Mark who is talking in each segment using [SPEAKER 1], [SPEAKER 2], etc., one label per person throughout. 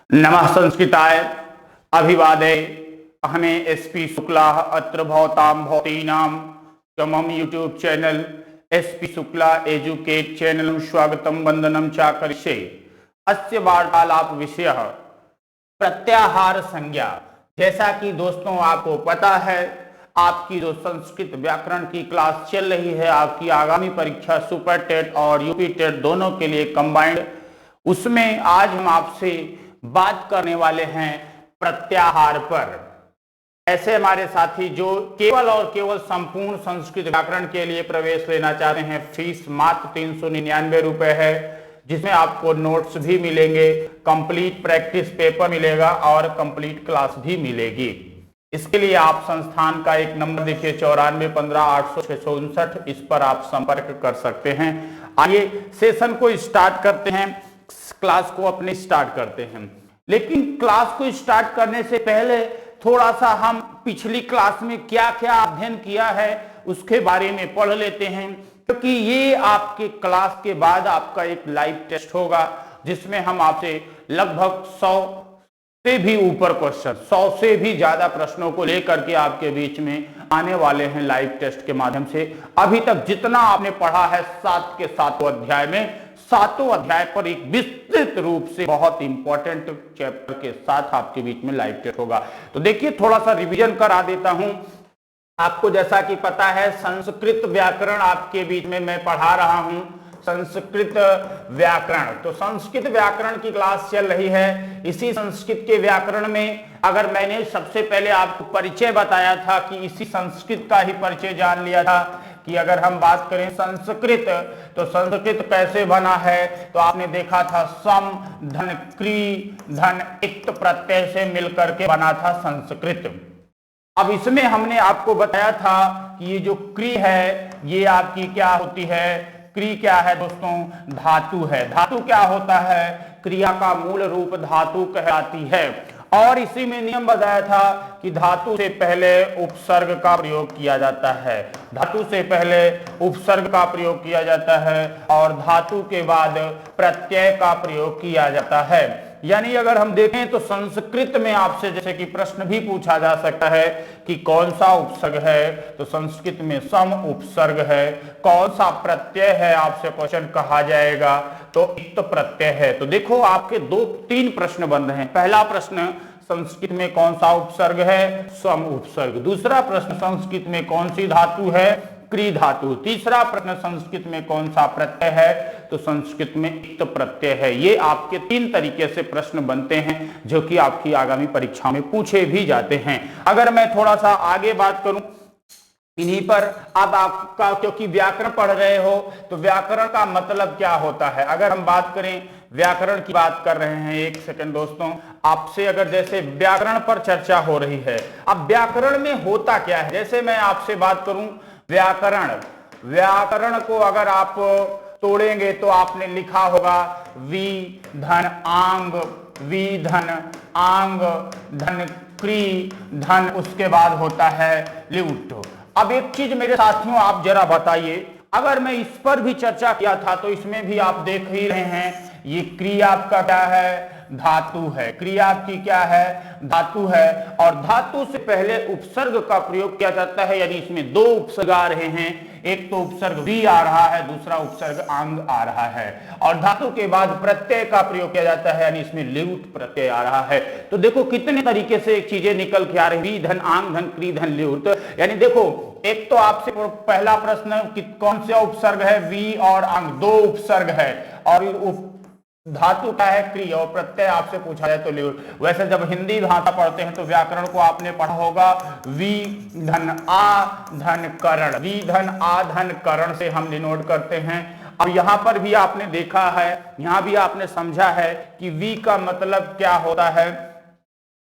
[SPEAKER 1] नमः संस्कृताय अभिवादे अहमे एसपी शुक्ला अत्र भवतां भवतीनां मम YouTube channel SP Shukla educate channel स्वागतम वंदनम चा करिष्ये। अस्य वार्तालाप विषयः प्रत्याहार संज्ञा। जैसा कि दोस्तों आपको पता है, आपकी जो संस्कृत व्याकरण की क्लास चल रही है, आपकी आगामी परीक्षा सुपर टेट और यूपी टेट दोनों के लिए कंबाइंड, उसमें आज हम आपसे बात करने वाले हैं प्रत्याहार पर। ऐसे हमारे साथी जो केवल और केवल संपूर्ण संस्कृत व्याकरण के लिए प्रवेश लेना चाहते हैं, फीस मात्र 399 रुपए है, जिसमें आपको नोट्स भी मिलेंगे, कंप्लीट प्रैक्टिस पेपर मिलेगा और कंप्लीट क्लास भी मिलेगी। इसके लिए आप संस्थान का एक नंबर देखिए 9415 इस पर आप संपर्क कर सकते हैं। आइए सेशन को स्टार्ट करते हैं, क्लास को अपने स्टार्ट करते हैं। लेकिन क्लास को स्टार्ट करने से पहले थोड़ा सा हम पिछली क्लास में क्या क्या अध्ययन किया है उसके बारे में पढ़ लेते हैं, क्योंकि ये आपके क्लास के बाद आपका एक लाइव टेस्ट होगा, जिसमें हम आपसे लगभग 100 से भी ऊपर क्वेश्चन, 100 से भी ज्यादा प्रश्नों को लेकर के आपके बीच में आने वाले हैं लाइव टेस्ट के माध्यम से। अभी तक जितना आपने पढ़ा है 7 के 7 अध्याय में, 7 अध्याय पर एक विस्तृत रूप से बहुत इंपॉर्टेंट चैप्टर के साथ आपके बीच में लाइव टेस्ट होगा। तो देखिए थोड़ा सा रिवीजन करा देता हूं आपको। जैसा कि पता है, संस्कृत व्याकरण आपके बीच में मैं पढ़ा रहा हूं, संस्कृत व्याकरण। तो संस्कृत व्याकरण की क्लास चल रही है। इसी संस्कृत के व्याकरण में अगर मैंने सबसे पहले आपको परिचय बताया था कि इसी संस्कृत का ही परिचय जान लिया था कि अगर हम बात करें संस्कृत, तो संस्कृत कैसे बना है, तो आपने देखा था सम धन क्री धन इक्त प्रत्यय से मिलकर के बना था संस्कृत। अब इसमें हमने आपको बताया था कि ये जो क्री है ये आपकी क्या होती है। क्री क्या है दोस्तों? धातु है। धातु क्या होता है? क्रिया का मूल रूप धातु कहलाती है। और इसी में नियम बताया था कि धातु से पहले उपसर्ग का प्रयोग किया जाता है, धातु से पहले उपसर्ग का प्रयोग किया जाता है और धातु के बाद प्रत्यय का प्रयोग किया जाता है। यानी अगर हम देखें तो संस्कृत में आपसे जैसे कि प्रश्न भी पूछा जा सकता है कि कौन सा उपसर्ग है, तो संस्कृत में सम उपसर्ग है। कौन सा प्रत्यय है, आपसे क्वेश्चन कहा जाएगा, तो इक्त प्रत्यय है। तो देखो आपके 2-3 प्रश्न बन रहे हैं। पहला प्रश्न, संस्कृत में कौन सा उपसर्ग है? सम उपसर्ग। दूसरा प्रश्न, संस्कृत में कौन सी धातु है? क्री धातु। तीसरा प्रश्न, संस्कृत में कौन सा प्रत्यय है? तो संस्कृत में इक्त प्रत्यय है। ये आपके 3 तरीके से प्रश्न बनते हैं जो कि आपकी आगामी परीक्षा में पूछे भी जाते हैं। अगर मैं थोड़ा सा आगे बात करूं इन्हीं पर, अब आपका क्योंकि व्याकरण पढ़ रहे हो तो व्याकरण का मतलब क्या होता है। अगर हम बात करें व्याकरण की बात कर रहे हैं, एक सेकंड दोस्तों, आपसे अगर जैसे व्याकरण पर चर्चा हो रही है, अब व्याकरण में होता क्या है। जैसे मैं आपसे बात करूं व्याकरण, व्याकरण को अगर आप तोड़ेंगे तो आपने लिखा होगा वी धन आंग, वी धन आंग धन क्री धन, उसके बाद होता है ल्यूट। अब एक चीज मेरे साथियों आप जरा बताइए, अगर मैं इस पर भी चर्चा किया था तो इसमें भी आप देख ही रहे हैं, ये क्रिया आपका क्या है? धातु है। क्रिया आपकी क्या है? धातु है। और धातु से पहले उपसर्ग का प्रयोग किया जाता है, यानी इसमें 2 उपसर्ग आ रहे हैं, एक तो उपसर्ग वी आ रहा है, दूसरा उपसर्ग आंग आ रहा है। और धातु के बाद प्रत्यय का प्रयोग किया जाता है, यानी इसमें ल्यूट प्रत्यय आ रहा है। तो देखो कितने तरीके से चीजें निकल के आ रही, वी धन आंग धन क्री धन ल्यूट। यानी देखो, एक तो आपसे पहला प्रश्न कि कौन सा उपसर्ग है? वी और आंग, 2 उपसर्ग है, और धातु क्या है? क्री, और प्रत्यय आपसे पूछा जाए तो ल्यूट। वैसे जब हिंदी भाषा पढ़ते हैं तो व्याकरण को आपने पढ़ा होगा वी धन आ धन करण, वी धन आ धन करण से हम डिनोट करते हैं। अब यहां पर भी आपने देखा है, यहां भी आपने समझा है कि वी का मतलब क्या होता है?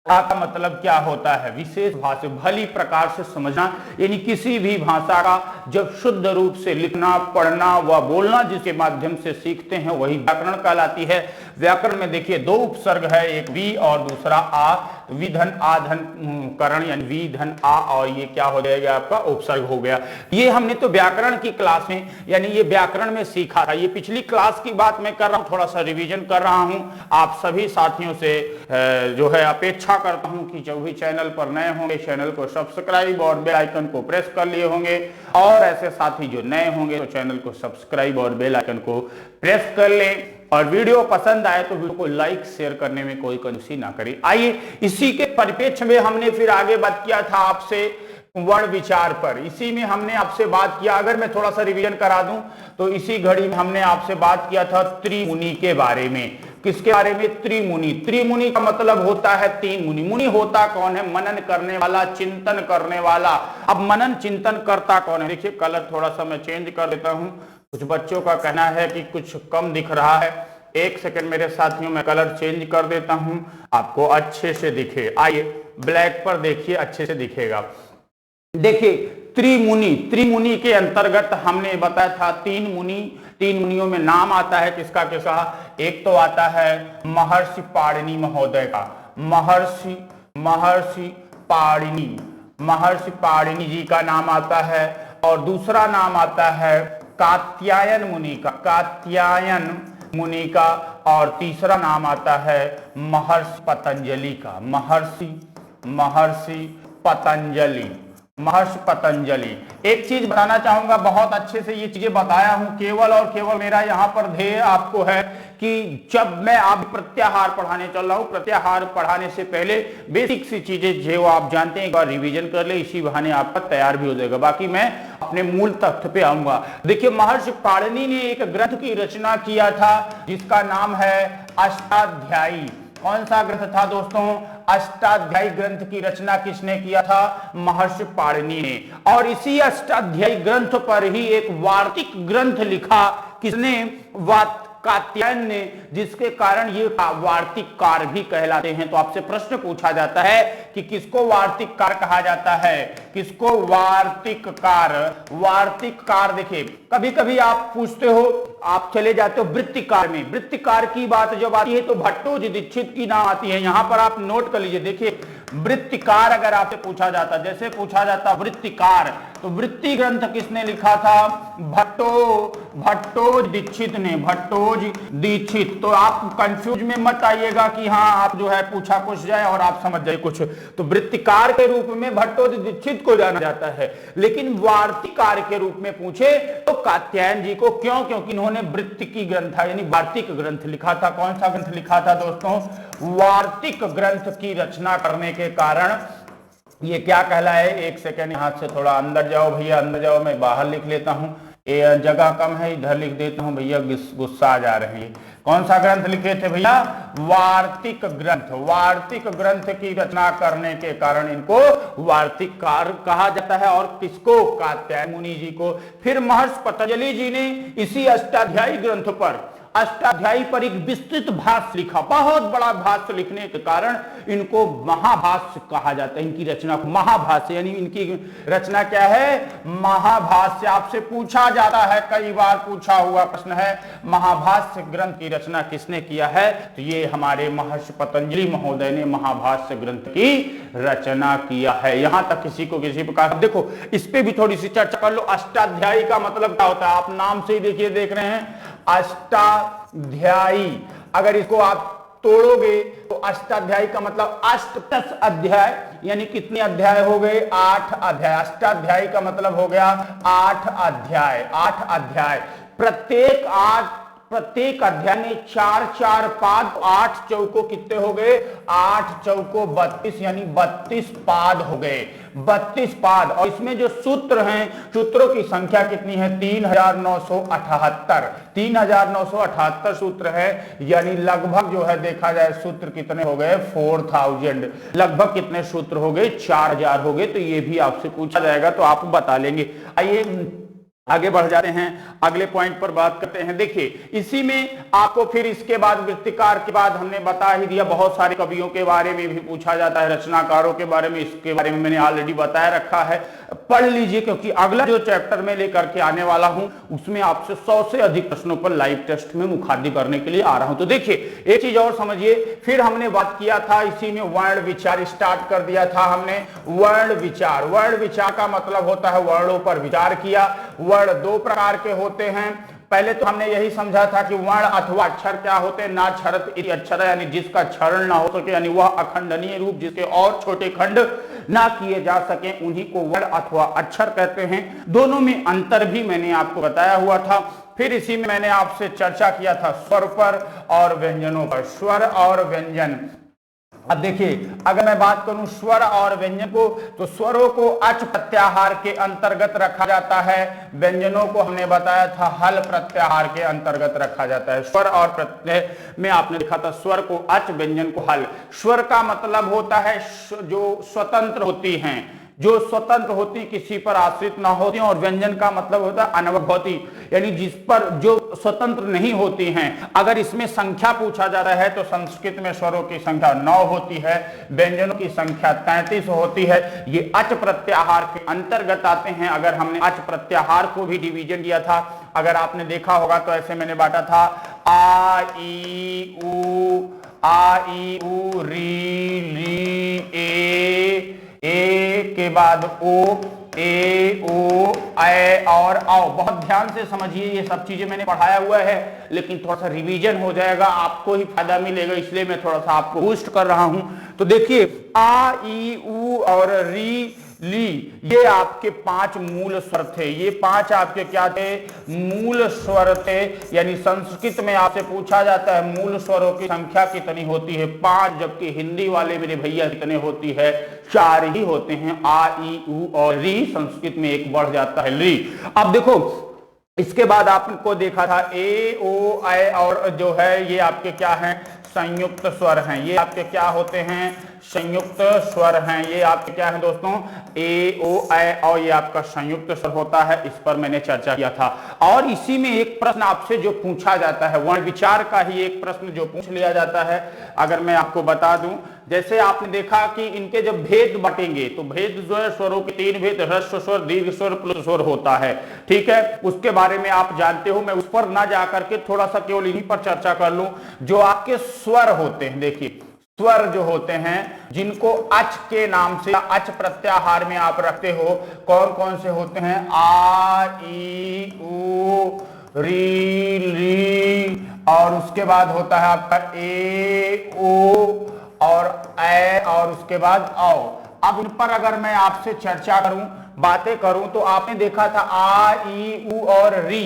[SPEAKER 1] आ का मतलब क्या होता है? विशेष भाषा, भली प्रकार से समझना, यानी किसी भी भाषा का जब शुद्ध रूप से लिखना, पढ़ना व बोलना जिसके माध्यम से सीखते हैं वही व्याकरण कहलाती है। व्याकरण में देखिए दो उपसर्ग है, एक वी और दूसरा आ। विधन आधन करण यानी वी धन आ, और ये क्या हो जाएगा आपका उपसर्ग हो गया। ये हमने तो व्याकरण की क्लास में यानी ये व्याकरण में सीखा था। ये पिछली क्लास की बात मैं कर रहा हूं, थोड़ा सा रिवीजन कर रहा हूं। आप सभी साथियों से जो है अपेक्षा करता हूं कि जो भी चैनल पर नए होंगे चैनल को सब्सक्राइब और बेल आइकन को प्रेस कर लिए होंगे, और ऐसे साथी जो नए होंगे तो चैनल को सब्सक्राइब और बेल आइकन को प्रेस कर लें, और वीडियो पसंद आए तो वीडियो को लाइक शेयर करने में कोई कंजूसी ना करें। आइए इसी के परिप्रेक्ष्य में हमने फिर आगे बात किया था आपसे वर्ण विचार पर। इसी में हमने आपसे बात किया, अगर मैं थोड़ा सा रिवीजन करा दूं तो इसी घड़ी में हमने आपसे बात किया था त्रिमुनि के बारे में। किसके बारे में? त्रिमुनि। त्रिमुनि का मतलब होता है तीन मुनि। मुनि होता कौन है? मनन करने वाला, चिंतन करने वाला। अब मनन चिंतन करता कौन है? देखिए कलर थोड़ा सा मैं चेंज कर देता हूं, कुछ बच्चों का कहना है कि कुछ कम दिख रहा है। एक सेकंड मेरे साथियों, मैं कलर चेंज कर देता हूं, आपको अच्छे से दिखे। आइए ब्लैक पर देखिए, अच्छे से दिखेगा। देखिए त्रिमुनि, त्रिमुनि के अंतर्गत हमने बताया था तीन मुनि। तीन मुनियों में नाम आता है किसका किसका? एक तो आता है महर्षि पाणिनि महोदय का, महर्षि पाणिनि, महर्षि पाणिनि जी का नाम आता है। और दूसरा नाम आता है कात्यायन मुनि का, कात्यायन मुनि का। और तीसरा नाम आता है महर्षि पतंजलि का, महर्षि पतंजलि, महर्षि पतंजलि। एक चीज बताना चाहूंगा, बहुत अच्छे से ये चीजें बताया हूं, केवल और केवल मेरा यहाँ पर ध्येय आपको है कि जब मैं आप प्रत्याहार पढ़ाने चल रहा हूं, प्रत्याहार पढ़ाने से पहले बेसिक सी चीजें जो आप जानते हैं एक बार रिवीजन कर ले, इसी बहाने आपका तैयार भी हो जाएगा। बाकी मैं अपने मूल तथ्य पे आऊंगा। देखिए महर्षि पाणिनि ने एक ग्रंथ की रचना किया था जिसका नाम है अष्टाध्यायी। कौन सा ग्रंथ था दोस्तों? अष्टाध्यायी ग्रंथ की रचना किसने किया था? महर्षि पाणिनि ने। और इसी अष्टाध्यायी ग्रंथ पर ही एक वार्तिक ग्रंथ लिखा, किसने? कात्यायन ने, जिसके कारण ये वार्तिककार भी कहलाते हैं। तो आपसे प्रश्न पूछा जाता है कि किसको वार्तिककार कहा जाता है? किसको वार्तिककार? वार्तिककार देखिए कभी कभी आप पूछते हो, आप चले जाते हो वृत्तिकार में, वृत्तिकार की बात जब आती है तो भट्टोजी दीक्षित की नाम आती है। यहां पर आप नोट कर लीजिए। देखिए वृत्तिकार अगर आपसे पूछा जाता, जैसे पूछा जाता वृत्तिकार, तो वृत्ति ग्रंथ किसने लिखा था? भट्टोजी दीक्षित ने, भट्टोजी दीक्षित। तो आप कंफ्यूज में मत आइएगा कि हाँ आप जो है पूछा कुछ जाए और आप समझ जाए कुछ। तो वृत्तिकार के रूप में भट्टोजी दीक्षित को जाना जाता है, लेकिन वार्तिकार के रूप में पूछे तो कात्यायन जी को। क्यों? क्योंकि इन्होंने वृत्तिकी ग्रंथ यानी वार्तिक ग्रंथ लिखा था। कौन सा ग्रंथ लिखा था दोस्तों? वार्तिक ग्रंथ की रचना करने के कारण ये क्या कहलाए? एक सेकेंड, यहां से थोड़ा अंदर जाओ भैया, अंदर जाओ, मैं बाहर लिख लेता हूं, ये जगह कम है, इधर लिख देता हूं भैया, गुस्सा आ जा रहे हैं। कौन सा ग्रंथ लिखे थे भैया? वार्तिक ग्रंथ। वार्तिक ग्रंथ की रचना करने के कारण इनको वार्तिककार कहा जाता है। और किसको? कात्यायन मुनि जी को। फिर महर्षि पतंजलि जी ने इसी अष्टाध्यायी ग्रंथ पर, अष्टाध्यायी पर एक विस्तृत भाष्य लिखा। बहुत बड़ा भाष्य लिखने के कारण इनको महाभाष्य कहा जाता है। इनकी रचना को महाभाष्य, यानी इनकी रचना क्या है? महाभाष्य। आपसे पूछा जाता है, कई बार पूछा हुआ प्रश्न है, महाभाष्य ग्रंथ की रचना किसने किया है? तो ये हमारे महर्षि पतंजलि महोदय ने महाभाष्य ग्रंथ की रचना किया है। यहां तक किसी को किसी प्रकार देखो, इस पे भी थोड़ी सी चर्चा कर लो। अष्टाध्यायी का मतलब क्या होता है? आप नाम से ही देखिए, देख रहे हैं अष्टाध्यायी। अगर इसको आप तोड़ोगे तो अष्टाध्यायी का मतलब अष्ट प्लस अध्याय, यानी कितने अध्याय हो गए? 8 अध्याय। अष्टाध्यायी का मतलब हो गया 8 अध्याय। 8 अध्याय, प्रत्येक अध्याय में 4-4 पाद, 8 चौको कितने हो गए? 8 चौको 32, यानी 32 पाद हो गए। 32 पाद। और इसमें जो सूत्र हैं, सूत्रों की संख्या कितनी है? 3978। 3978 सूत्र है, यानी लगभग जो है देखा जाए सूत्र कितने हो गए? 4000। लगभग कितने सूत्र हो गए? 4000 हो गए। तो ये भी आपसे पूछा जाएगा तो आप बता लेंगे। आइए आगे बढ़ जाते हैं, अगले पॉइंट पर बात करते हैं। देखिए इसी में आपको फिर इसके बाद वृत्तिकार के बाद हमने बता ही दिया, बहुत सारे कवियों के बारे में भी पूछा जाता है, रचनाकारों के बारे में, इसके बारे में मैंने ऑलरेडी बताया रखा है, पढ़ लीजिए, क्योंकि अगला जो चैप्टर में लेकर के आने वाला हूं उसमें आपसे 100 से अधिक प्रश्नों पर लाइव टेस्ट में मुखातिब करने के लिए आ रहा हूं। तो देखिए एक चीज और समझिए, फिर हमने बात किया था इसी में वर्ण विचार स्टार्ट कर दिया था हमने। वर्ण विचार, वर्ण विचार का मतलब होता है वर्णों पर विचार किया। वर्ण दो प्रकार के होते हैं। पहले तो हमने यही समझा था कि वर्ण अथवा अक्षर क्या होते हैं, ना क्षरत इति अक्षर, यानी जिसका क्षरण ना हो सके, यानी वह अखंडनीय रूप जिसके और छोटे खंड ना किए जा सके, उन्हीं को वर्ण अथवा अक्षर कहते हैं। दोनों में अंतर भी मैंने आपको बताया हुआ था। फिर इसी में मैंने आपसे चर्चा किया था स्वर पर और व्यंजनों पर, स्वर और व्यंजन। अब देखिए अगर मैं बात करूं स्वर और व्यंजन को, तो स्वरों को अच प्रत्याहार के अंतर्गत रखा जाता है, व्यंजनों को हमने बताया था हल प्रत्याहार के अंतर्गत रखा जाता है। स्वर और प्रत्यय में आपने देखा था स्वर को अच, व्यंजन को हल। स्वर का मतलब होता है जो स्वतंत्र होती हैं, जो स्वतंत्र होती, किसी पर आश्रित ना होती, और व्यंजन का मतलब होता है अनवभौती, यानी जिस पर जो स्वतंत्र नहीं होती हैं। अगर इसमें संख्या पूछा जा रहा है तो संस्कृत में स्वरों की संख्या 9 होती है, व्यंजनों की संख्या 33 होती है। ये अच प्रत्याहार के अंतर्गत आते हैं। अगर हमने अच प्रत्याहार को भी डिवीजन दिया था, अगर आपने देखा होगा तो ऐसे मैंने बांटा था आ ई उ री ली ए के बाद ओ, ए ओ ऐ और औ। बहुत ध्यान से समझिए, ये सब चीजें मैंने पढ़ाया हुआ है, लेकिन थोड़ा सा रिवीजन हो जाएगा, आपको ही फायदा मिलेगा, इसलिए मैं थोड़ा सा आपको बूस्ट कर रहा हूं। तो देखिए आ ई उ और री ली, ये आपके 5 मूल स्वर थे। ये 5 आपके क्या थे? मूल स्वर थे। यानी संस्कृत में आपसे पूछा जाता है मूल स्वरों की संख्या कितनी होती है? 5, जबकि हिंदी वाले मेरे भैया कितने होती है? 4 ही होते हैं, आ ई उ और री। संस्कृत में एक बढ़ जाता है री। अब देखो इसके बाद आपको देखा था ए ओ ऐ और जो है ये आपके क्या हैं? संयुक्त स्वर हैं। ये आपके क्या होते हैं? संयुक्त स्वर हैं। ये आपके क्या है दोस्तों? ए ओ ऐ और ये आपका संयुक्त स्वर होता है। इस पर मैंने चर्चा किया था। और इसी में एक प्रश्न आपसे जो पूछा जाता है, वर्ण विचार का ही एक प्रश्न जो पूछ लिया जाता है, अगर मैं आपको बता दूं, जैसे आपने देखा कि इनके जब भेद बटेंगे तो भेद जो है स्वरों के 3 भेद, ह्रस्व स्वर, दीर्घ स्वर, प्लुत स्वर होता है। ठीक है, उसके बारे में आप जानते हो, मैं उस पर ना जाकर के थोड़ा सा केवल इन्हीं पर चर्चा कर लूं। जो आपके स्वर होते हैं, देखिए स्वर जो होते हैं जिनको अच के नाम से, अच प्रत्याहार में आप रखते हो, कौन कौन से होते हैं? आ ई उ री ली, और उसके बाद होता है आपका ए ओ और ऐ, और उसके बाद औ। अब इन पर अगर मैं आपसे चर्चा करूं, बातें करूं, तो आपने देखा था आ ई उ और री।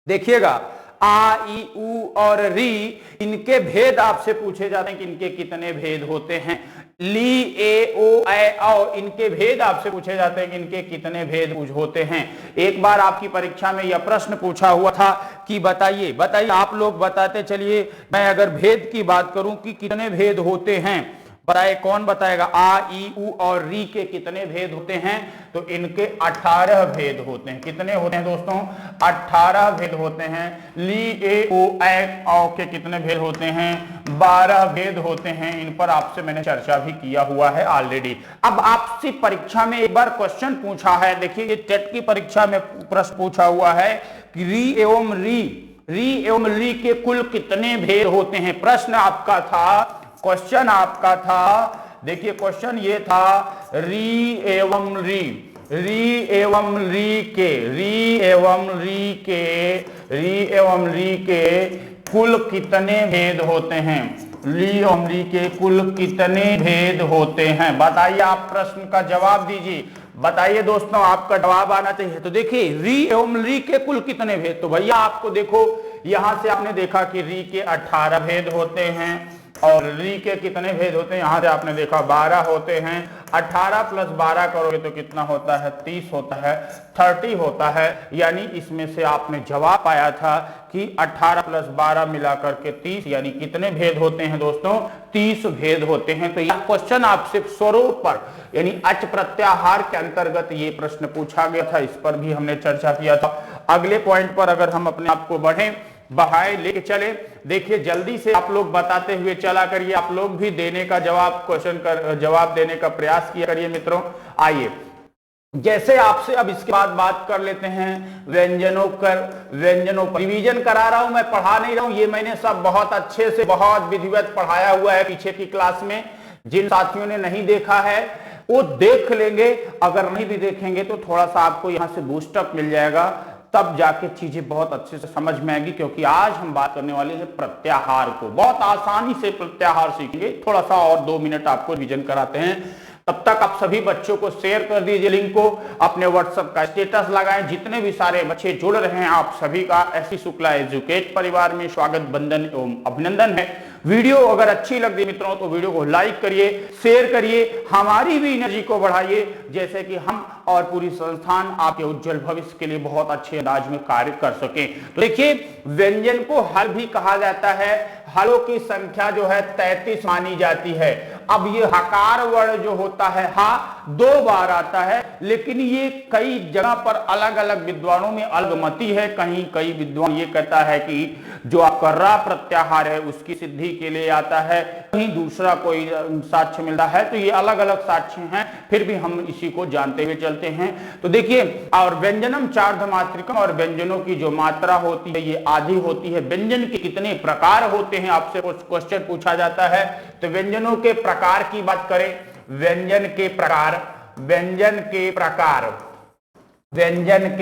[SPEAKER 1] देखिएगा आ ई उ और री, इनके भेद आपसे पूछे जाते हैं कि इनके कितने भेद होते हैं। ली ए ओ ऐ औ, इनके भेद आपसे पूछे जाते हैं कि इनके कितने भेद होते हैं। एक बार आपकी परीक्षा में यह प्रश्न पूछा हुआ था कि बताइए आप लोग बताते चलिए, मैं अगर भेद की बात करूं कि कितने भेद होते हैं, बताए कौन बताएगा? आ ई उ और री के कितने भेद होते हैं? तो इनके 18 भेद होते हैं। कितने होते हैं दोस्तों? 18 भेद होते हैं। ली ए ओ ऐ औ के कितने भेद होते हैं? 12 भेद होते हैं। इन पर आपसे मैंने चर्चा भी किया हुआ है ऑलरेडी। अब आपसे परीक्षा में एक बार क्वेश्चन पूछा है, देखिए ये टेट की परीक्षा में प्रश्न पूछा हुआ है कि री एवं ली के कुल कितने भेद होते हैं? प्रश्न आपका था, क्वेश्चन आपका था, देखिए क्वेश्चन ये था री एवं री के कुल कितने भेद होते हैं? ली एवं री के कुल कितने भेद होते हैं? बताइए, आप प्रश्न का जवाब दीजिए। बताइए दोस्तों, आपका जवाब आना चाहिए। तो देखिए री एवं री के कुल कितने भेद? तो भैया आपको देखो, यहां से आपने देखा कि री के 18 भेद होते हैं, और री के कितने भेद होते हैं? यहां से आपने देखा 12 होते हैं। 18 + 12 करोगे तो कितना होता है? 30 होता है, 30 होता है। यानी इसमें से आपने जवाब पाया था कि 18 प्लस 12 मिलाकर के 30, यानी कितने भेद होते हैं दोस्तों? 30 भेद होते हैं। तो यह क्वेश्चन आपसे स्वरूप पर यानी अच प्रत्याहार के अंतर्गत ये प्रश्न पूछा गया था, इस पर भी हमने चर्चा किया था। अगले पॉइंट पर अगर हम अपने आप को बढ़ाए लेके चले, देखिए जल्दी से आप लोग बताते हुए चला करिए, आप लोग भी देने का जवाब देने का प्रयास किया करिए मित्रों। आइए जैसे आपसे अब इसके बाद बात कर लेते हैं व्यंजनों पर रिवीजन करा रहा हूं, मैं पढ़ा नहीं रहा हूं, ये मैंने सब बहुत अच्छे से बहुत विधिवत पढ़ाया हुआ है पीछे की क्लास में। जिन साथियों ने नहीं देखा है वो देख लेंगे, अगर नहीं भी देखेंगे तो थोड़ा सा आपको यहां से बूस्टअप मिल जाएगा, तब जाके चीजें बहुत अच्छे से समझ में आएगी। क्योंकि आज हम बात करने वाले हैं प्रत्याहार को, बहुत आसानी से प्रत्याहार सीखेंगे। थोड़ा सा और 2 मिनट आपको रिवीजन कराते हैं, तब तक आप सभी बच्चों को शेयर कर दीजिए लिंक को, अपने व्हाट्सएप का स्टेटस लगाएं। जितने भी सारे बच्चे जुड़ रहे हैं आप सभी का एसपी शुक्ला एजुकेट परिवार में स्वागत, बंधन एवं अभिनंदन है। वीडियो अगर अच्छी लग रही मित्रों तो वीडियो को लाइक करिए, शेयर करिए, हमारी भी एनर्जी को बढ़ाइए, जैसे कि हम और पूरी संस्थान आपके उज्जवल भविष्य के लिए बहुत अच्छे अंदाज में कार्य कर सकें। तो देखिए व्यंजन को हल भी कहा जाता है, हलों की संख्या जो है 33 मानी जाती है। अब ये हकार वर्ण जो होता है हा 2 बार आता है, लेकिन ये कई जगह पर अलग अलग विद्वानों में अलगमती है। कई विद्वान ये कहता है कि जो आपका रा प्रत्याहार है उसकी सिद्धि के लिए आता है, कहीं दूसरा कोई साक्ष्य मिलता है। तो ये अलग अलग साक्ष्य हैं, फिर भी हम इसी को जानते हुए चलते हैं। तो देखिए, और व्यंजनम चार्धमात्रिकम, और व्यंजनों की जो मात्रा होती है ये आधी होती है। व्यंजन के कितने प्रकार होते हैं आपसे कुछ क्वेश्चन पूछा जाता है। तो व्यंजनों के प्रकार की बात करें, व्यंजन के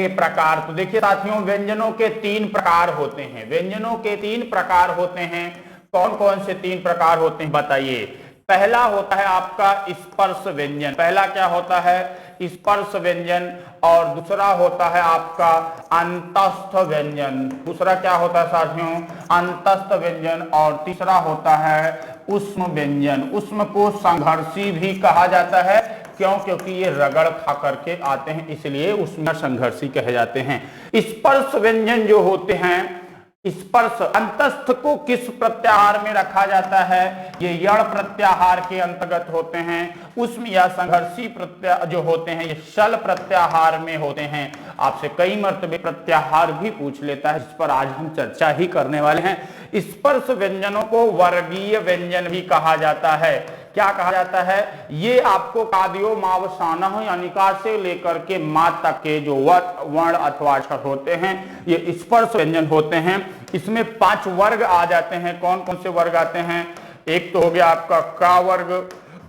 [SPEAKER 1] प्रकार तो देखिए साथियों व्यंजनों के 3 प्रकार होते हैं। व्यंजनों के 3 प्रकार होते हैं। कौन कौन से 3 प्रकार होते हैं बताइए? पहला होता है आपका स्पर्श व्यंजन। पहला क्या होता है? स्पर्श व्यंजन। और दूसरा होता है आपका अंतस्थ व्यंजन। दूसरा क्या होता है साथियों? अंतस्थ व्यंजन। और तीसरा होता है उष्म व्यंजन। उष्म को संघर्षी भी कहा जाता है। क्यों? क्योंकि ये रगड़ खा करके आते हैं, इसलिए उसमें संघर्षी कहे जाते हैं। स्पर्श व्यंजन जो होते हैं, स्पर्श अंतस्थ को किस प्रत्याहार में रखा जाता है? ये यण प्रत्याहार के अंतर्गत होते हैं। उष्म या संघर्षी प्रत्याहार जो होते हैं ये शल प्रत्याहार में होते हैं। आपसे कई मर्तबे प्रत्याहार भी पूछ लेता है, इस पर आज हम चर्चा ही करने वाले हैं। स्पर्श व्यंजनों को वर्गीय व्यंजन भी कहा जाता है। क्या कहा जाता है? ये आपको कादियो मावसाना यानी का से लेकर के मा तक के जो वर्ण अथवा अक्षर होते हैं ये स्पर्श व्यंजन होते हैं। इसमें 5 वर्ग आ जाते हैं। कौन कौन से वर्ग आते हैं? एक तो हो गया आपका का वर्ग,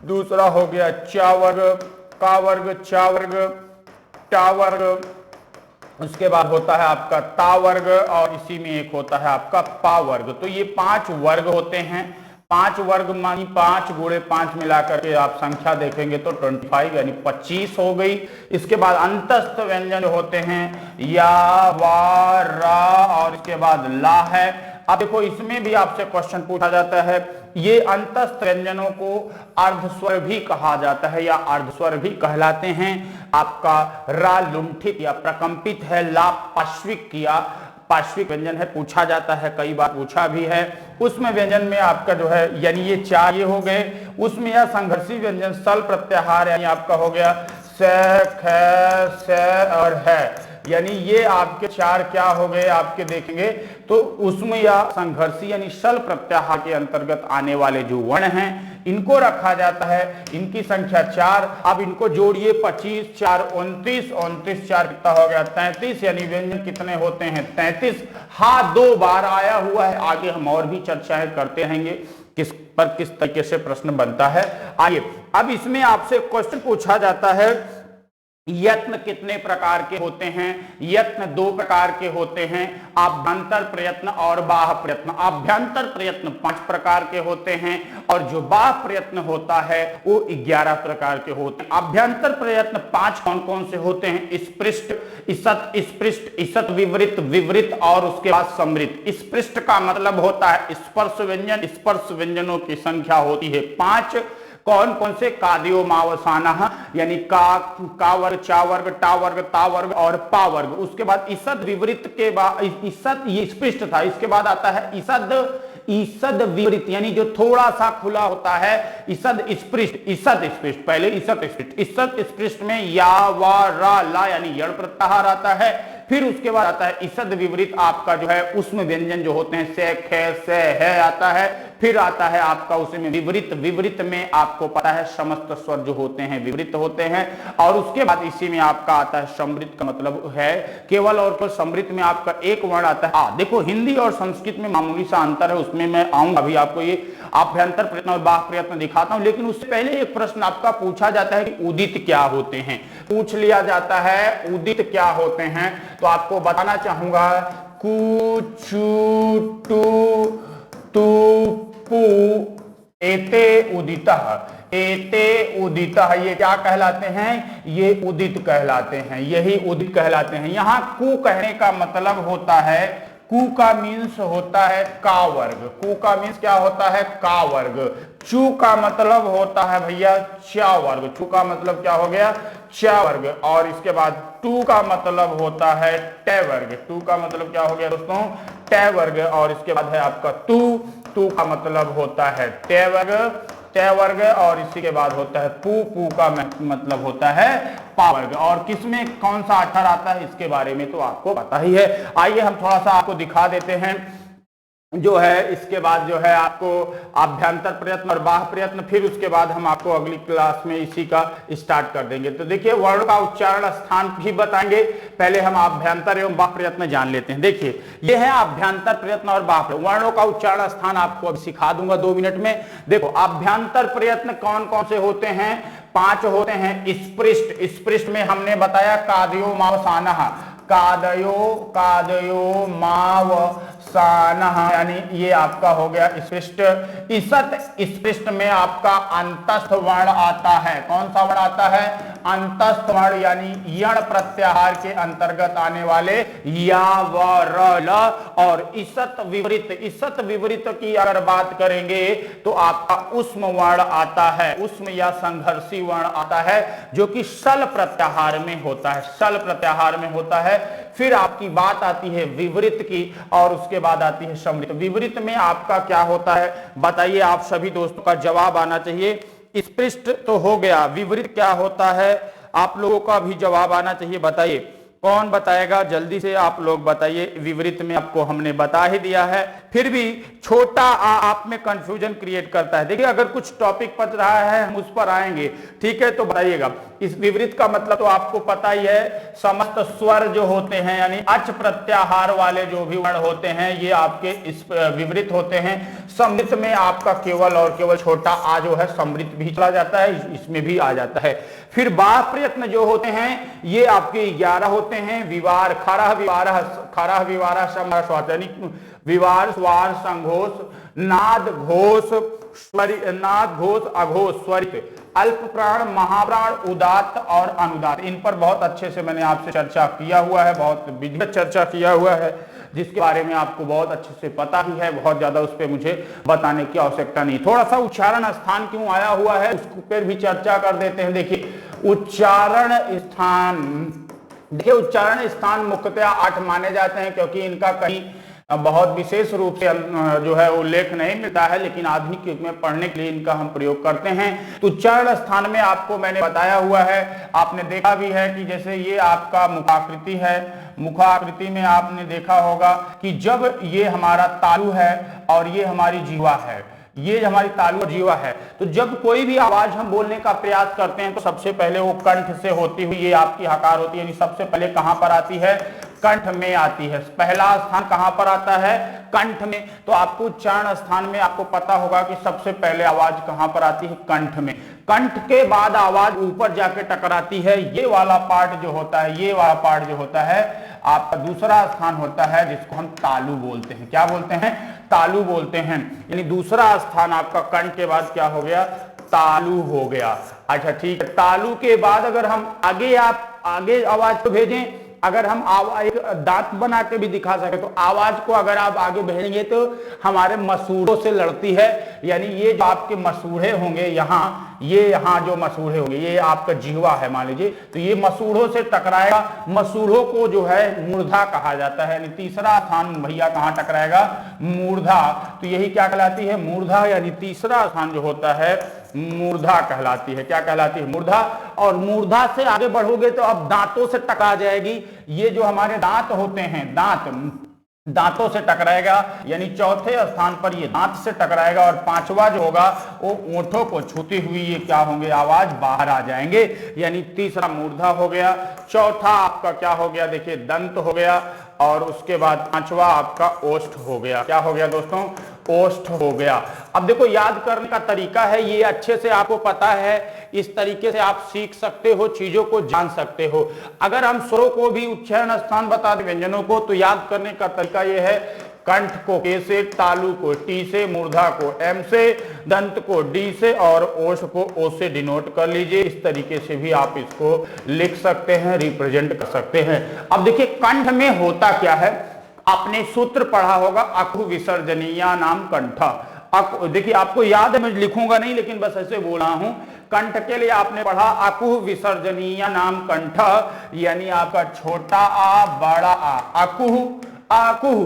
[SPEAKER 1] दूसरा हो गया चा वर्ग, का वर्ग, चा वर्ग, टा वर्ग, उसके बाद होता है आपका ता वर्ग, और इसी में एक होता है आपका पा वर्ग। तो ये 5 वर्ग होते हैं। 5 वर्ग मानी 5 गुणे 5 मिलाकर के आप संख्या देखेंगे तो 25 यानी 25 हो गई। इसके बाद अंतस्थ व्यंजन होते हैं या, वा, रा और इसके बाद ला है। अब देखो इसमें भी आपसे क्वेश्चन पूछा जाता है। ये अंतस्थ व्यंजनों को अर्धस्वर भी कहा जाता है या अर्धस्वर भी कहलाते हैं। आपका रा लुंठित या प्रकंपित है, ला पार्श्विक या पार्श्विक व्यंजन है, पूछा जाता है, कई बार पूछा भी है। उसमें व्यंजन में आपका जो है यानी ये 4 ये हो गए। उसमें या संघर्षी व्यंजन सल प्रत्याहार यानी आपका हो गया से, ख, से और है, यानी ये आपके 4 क्या हो गए आपके देखेंगे तो उसमें या संघर्षी यानी शल प्रत्याहार के अंतर्गत आने वाले जो वर्ण हैं इनको रखा जाता है। इनकी संख्या 4। अब इनको जोड़िए 25 4 29, 29 4 कितना हो गया 33, यानी व्यंजन कितने होते हैं 33। हाँ 2 बार आया हुआ है। आगे हम और भी चर्चाएं करते रहेंगे किस तरीके से प्रश्न बनता है। आइए अब इसमें आपसे क्वेश्चन पूछा जाता है यत्न कितने प्रकार के होते हैं? यत्न 2 प्रकार के होते हैं, आभ्यंतर प्रयत्न और बाह्य प्रयत्न। आभ्यंतर प्रयत्न 5 प्रकार के होते हैं और जो बाह्य प्रयत्न होता है वो 11 प्रकार के होते हैं। आभ्यंतर प्रयत्न 5 कौन कौन से होते हैं? स्पृष्ट, ईसत, स्पृष्ट, ईसत विवृत, विवृत और उसके बाद समृत। स्पृष्ट का मतलब होता है स्पर्श व्यंजन। स्पर्श व्यंजनों की संख्या होती है 5। कौन कौन से? कादयो मावसाना, यानी का वर्ग, चा वर्ग, टा वर्ग, ता वर्ग और पा वर्ग। उसके बाद ईसद विवृत के बाद, ईसद ये स्पृष्ट था, इसके बाद आता है ईसद विवृत, यानी जो थोड़ा सा खुला होता है। ईसद स्पृष्ट, ईसद स्पृष्ट, पहले ईसद स्पृष्ट, ईसद स्पृष्ट में या वा रा ला यानी यण प्रत्याहार आता है। फिर उसके बाद आता है ईसद विवृत, आपका जो है उसमें व्यंजन जो होते हैं से, खे, से, है आता है। फिर आता है आपका उसमें विवृत, विवृत में आपको पता है समस्त स्वर जो होते हैं विवृत होते हैं। और उसके बाद इसी में आपका आता है समृत, का मतलब है केवल और केवल समृत में आपका एक वर्ण आता है आ। देखो हिंदी और संस्कृत में मामूली सा अंतर है, उसमें मैं आऊंगा, अभी आपको ये आभ्यंतर प्रयत्न और बाह्य प्रयत्न दिखाता हूं। लेकिन उससे पहले एक प्रश्न आपका पूछा जाता है कि उदित क्या होते हैं, पूछ लिया जाता है उदित क्या होते हैं। तो आपको बताना चाहूंगा कु, चू, टू, तू, पू, एते उदितः, एते उदितः, ये क्या कहलाते हैं? ये उदित कहलाते हैं, यही उदित कहलाते हैं। यहां कु कहने का मतलब होता है, कु का मीन्स होता है का वर्ग, कु का मीन्स क्या होता है? का वर्ग। चू का मतलब होता है भैया चा वर्ग, चू का मतलब क्या हो गया? चा वर्ग। और इसके बाद टू का मतलब होता है टे वर्ग, टू का मतलब क्या हो गया दोस्तों? टे वर्ग। और इसके बाद है आपका तू, तू का मतलब होता है टे वर्ग, टे वर्ग। और इसी के बाद होता है पू, पू का मतलब होता है पा वर्ग। और किसमें कौन सा अक्षर आता है इसके बारे में तो आपको पता ही है। आइए हम थोड़ा सा आपको दिखा देते हैं जो है। इसके बाद जो है आपको आभ्यंतर प्रयत्न और बाह्य प्रयत्न, फिर उसके बाद हम आपको अगली क्लास में इसी का स्टार्ट कर देंगे। तो देखिए वर्ण का उच्चारण स्थान भी बताएंगे, पहले हम आभ्यंतर एवं बाह्य प्रयत्न जान लेते हैं। देखिए ये है आभ्यंतर प्रयत्न और बाह्य प्रयत्न, वर्णों का उच्चारण स्थान आपको अब सिखा दूंगा 2 मिनट में। देखो आभ्यंतर प्रयत्न कौन कौन से होते हैं? 5 होते हैं। स्पृष्ट, स्पृष्ट में हमने बताया कादयो मावसाना, कादयो, कादयो माव सानह, यानी ये आपका हो गया स्पृष्ट। ईसत स्पृष्ट में आपका अंतस्थ वर्ण आता है। कौन सा वर्ण आता है? अंतस्थ वर्ण, यानी यण प्रत्याहार के अंतर्गत आने वाले या, व, र, ल। और ईसत विवृत, ईसत विवृत की अगर बात करेंगे तो आपका उष्म वर्ण आता है, उष्म या संघर्षी वर्ण आता है, जो कि सल प्रत्याहार में होता है, सल प्रत्याहार में होता है। फिर आपकी बात आती है विवृत की, और उसके बाद आती है समृत। विवृत में आपका क्या होता है बताइए? आप सभी दोस्तों का जवाब आना चाहिए। स्पृष्ट तो हो गया, विवृत क्या होता है आप लोगों का भी जवाब आना चाहिए। बताइए कौन बताएगा? जल्दी से आप लोग बताइए। विवृत में आपको हमने बता ही दिया है, फिर भी छोटा आ आप में कंफ्यूजन क्रिएट करता है। देखिए अगर कुछ टॉपिक पढ़ रहा है हम उस पर आएंगे, ठीक है? तो बताइएगा। इस विवृत का मतलब तो आपको पता ही है, समस्त स्वर जो होते हैं यानी अच प्रत्याहार वाले जो भी वर्ण होते हैं ये आपके इस विवृत होते हैं। समृत में आपका केवल और केवल छोटा आ जो है समृत भी चला जाता है, इसमें भी आ जाता है। फिर बाह्य प्रयत्न जो होते हैं ये आपके 11 होते हैं। विवार, खरह विवारह, खरह विवारह समर स्वातनी, विवार, स्वार, संघोष, नाद, घोष, नाद, घोष, अघोष, स्वरित, अल्प प्राण, महाप्राण, उदात्त और अनुदात्त। इन पर बहुत अच्छे से मैंने आपसे चर्चा किया हुआ है, बहुत विधिवत चर्चा किया हुआ है, जिसके बारे में आपको बहुत अच्छे से पता ही है। बहुत ज्यादा उस पर मुझे बताने की आवश्यकता नहीं। थोड़ा सा उच्चारण स्थान क्यों आया हुआ है उस पर भी चर्चा कर देते हैं। देखिए उच्चारण स्थान, देखिए उच्चारण स्थान मुख्यतः 8 माने जाते हैं, क्योंकि इनका कहीं बहुत विशेष रूप से जो है उल्लेख नहीं मिलता है, लेकिन आधुनिक युग में पढ़ने के लिए इनका हम प्रयोग करते हैं। तो उच्चारण स्थान में आपको मैंने बताया हुआ है, आपने देखा भी है कि जैसे ये आपका मुखाकृति है, मुखाकृति में आपने देखा होगा कि जब ये हमारा तालु है और ये हमारी जीवा है, ये हमारी तालु और जीवा है, तो जब कोई भी आवाज हम बोलने का प्रयास करते हैं तो सबसे पहले वो कंठ से होती हुई ये आपकी हकार होती है, यानी सबसे पहले कहां पर आती है? कंठ में आती है। पहला स्थान कहां पर आता है? कंठ में। तो आपको उच्चारण स्थान में आपको पता होगा कि सबसे पहले आवाज कहां पर आती है? कंठ में। कंठ के बाद आवाज ऊपर जाके टकराती है, ये वाला पार्ट जो होता है, ये वाला पार्ट जो होता है आपका दूसरा स्थान होता है, जिसको हम तालु बोलते हैं। क्या बोलते हैं? तालु बोलते हैं। यानी दूसरा स्थान आपका कंठ के बाद क्या हो गया? तालु हो गया। अच्छा ठीक है, तालु के बाद अगर हम आगे आवाज को भेजें अगर हम एक दांत बना के भी दिखा सके तो आवाज को अगर आप आगे बढ़ेंगे तो हमारे मसूड़ों से लड़ती है, यानी ये जो आपके मसूड़े होंगे यहाँ, ये यहाँ जो मसूड़े होंगे, ये आपका जिह्वा है मान लीजिए, तो ये मसूड़ों से टकराएगा। मसूड़ों को जो है मूर्धा कहा जाता है, यानी तीसरा स्थान भैया कहाँ टकराएगा, मूर्धा। तो यही क्या कहलाती है, मूर्धा, यानी तीसरा स्थान जो होता है मूर्धा कहलाती है। क्या कहलाती है, मूर्धा। और मूर्धा से आगे बढ़ोगे तो अब दांतों से टकरा जाएगी। ये जो हमारे दांत होते हैं, दांतों से टकराएगा, यानी चौथे स्थान पर ये दांत से टकराएगा। और पांचवा जो होगा वो ओंठों को छूती हुई ये क्या होंगे, आवाज बाहर आ जाएंगे, यानी तीसरा मूर्धा हो गया। चौथा आपका क्या हो गया, देखिए दंत हो गया। और उसके बाद पांचवा आपका ओष्ठ हो गया। क्या हो गया दोस्तों, ओष्ठ हो गया। अब देखो याद करने का तरीका है, ये अच्छे से आपको पता है, इस तरीके से आप सीख सकते हो, चीजों को जान सकते हो। अगर हम स्वरों को भी उच्चारण स्थान बता दें व्यंजनों को, तो याद करने का तरीका ये है, कंठ को के से, तालु को टी से, मूर्धा को एम से, दंत को डी से और ओष्ठ को ओ से डिनोट कर लीजिए। इस तरीके से भी आप इसको लिख सकते हैं, रिप्रेजेंट कर सकते हैं। अब देखिए कंठ में होता क्या है, आपने सूत्र पढ़ा होगा, अकु विसर्जनीया नाम कंठ। देखिए आपको याद है, मैं लिखूंगा नहीं लेकिन बस ऐसे बोल रहा हूं। कंठ के लिए आपने पढ़ा अकु विसर्जनीय नाम कंठ, यानी आपका छोटा आ बड़ा आ, अकुह आकुह।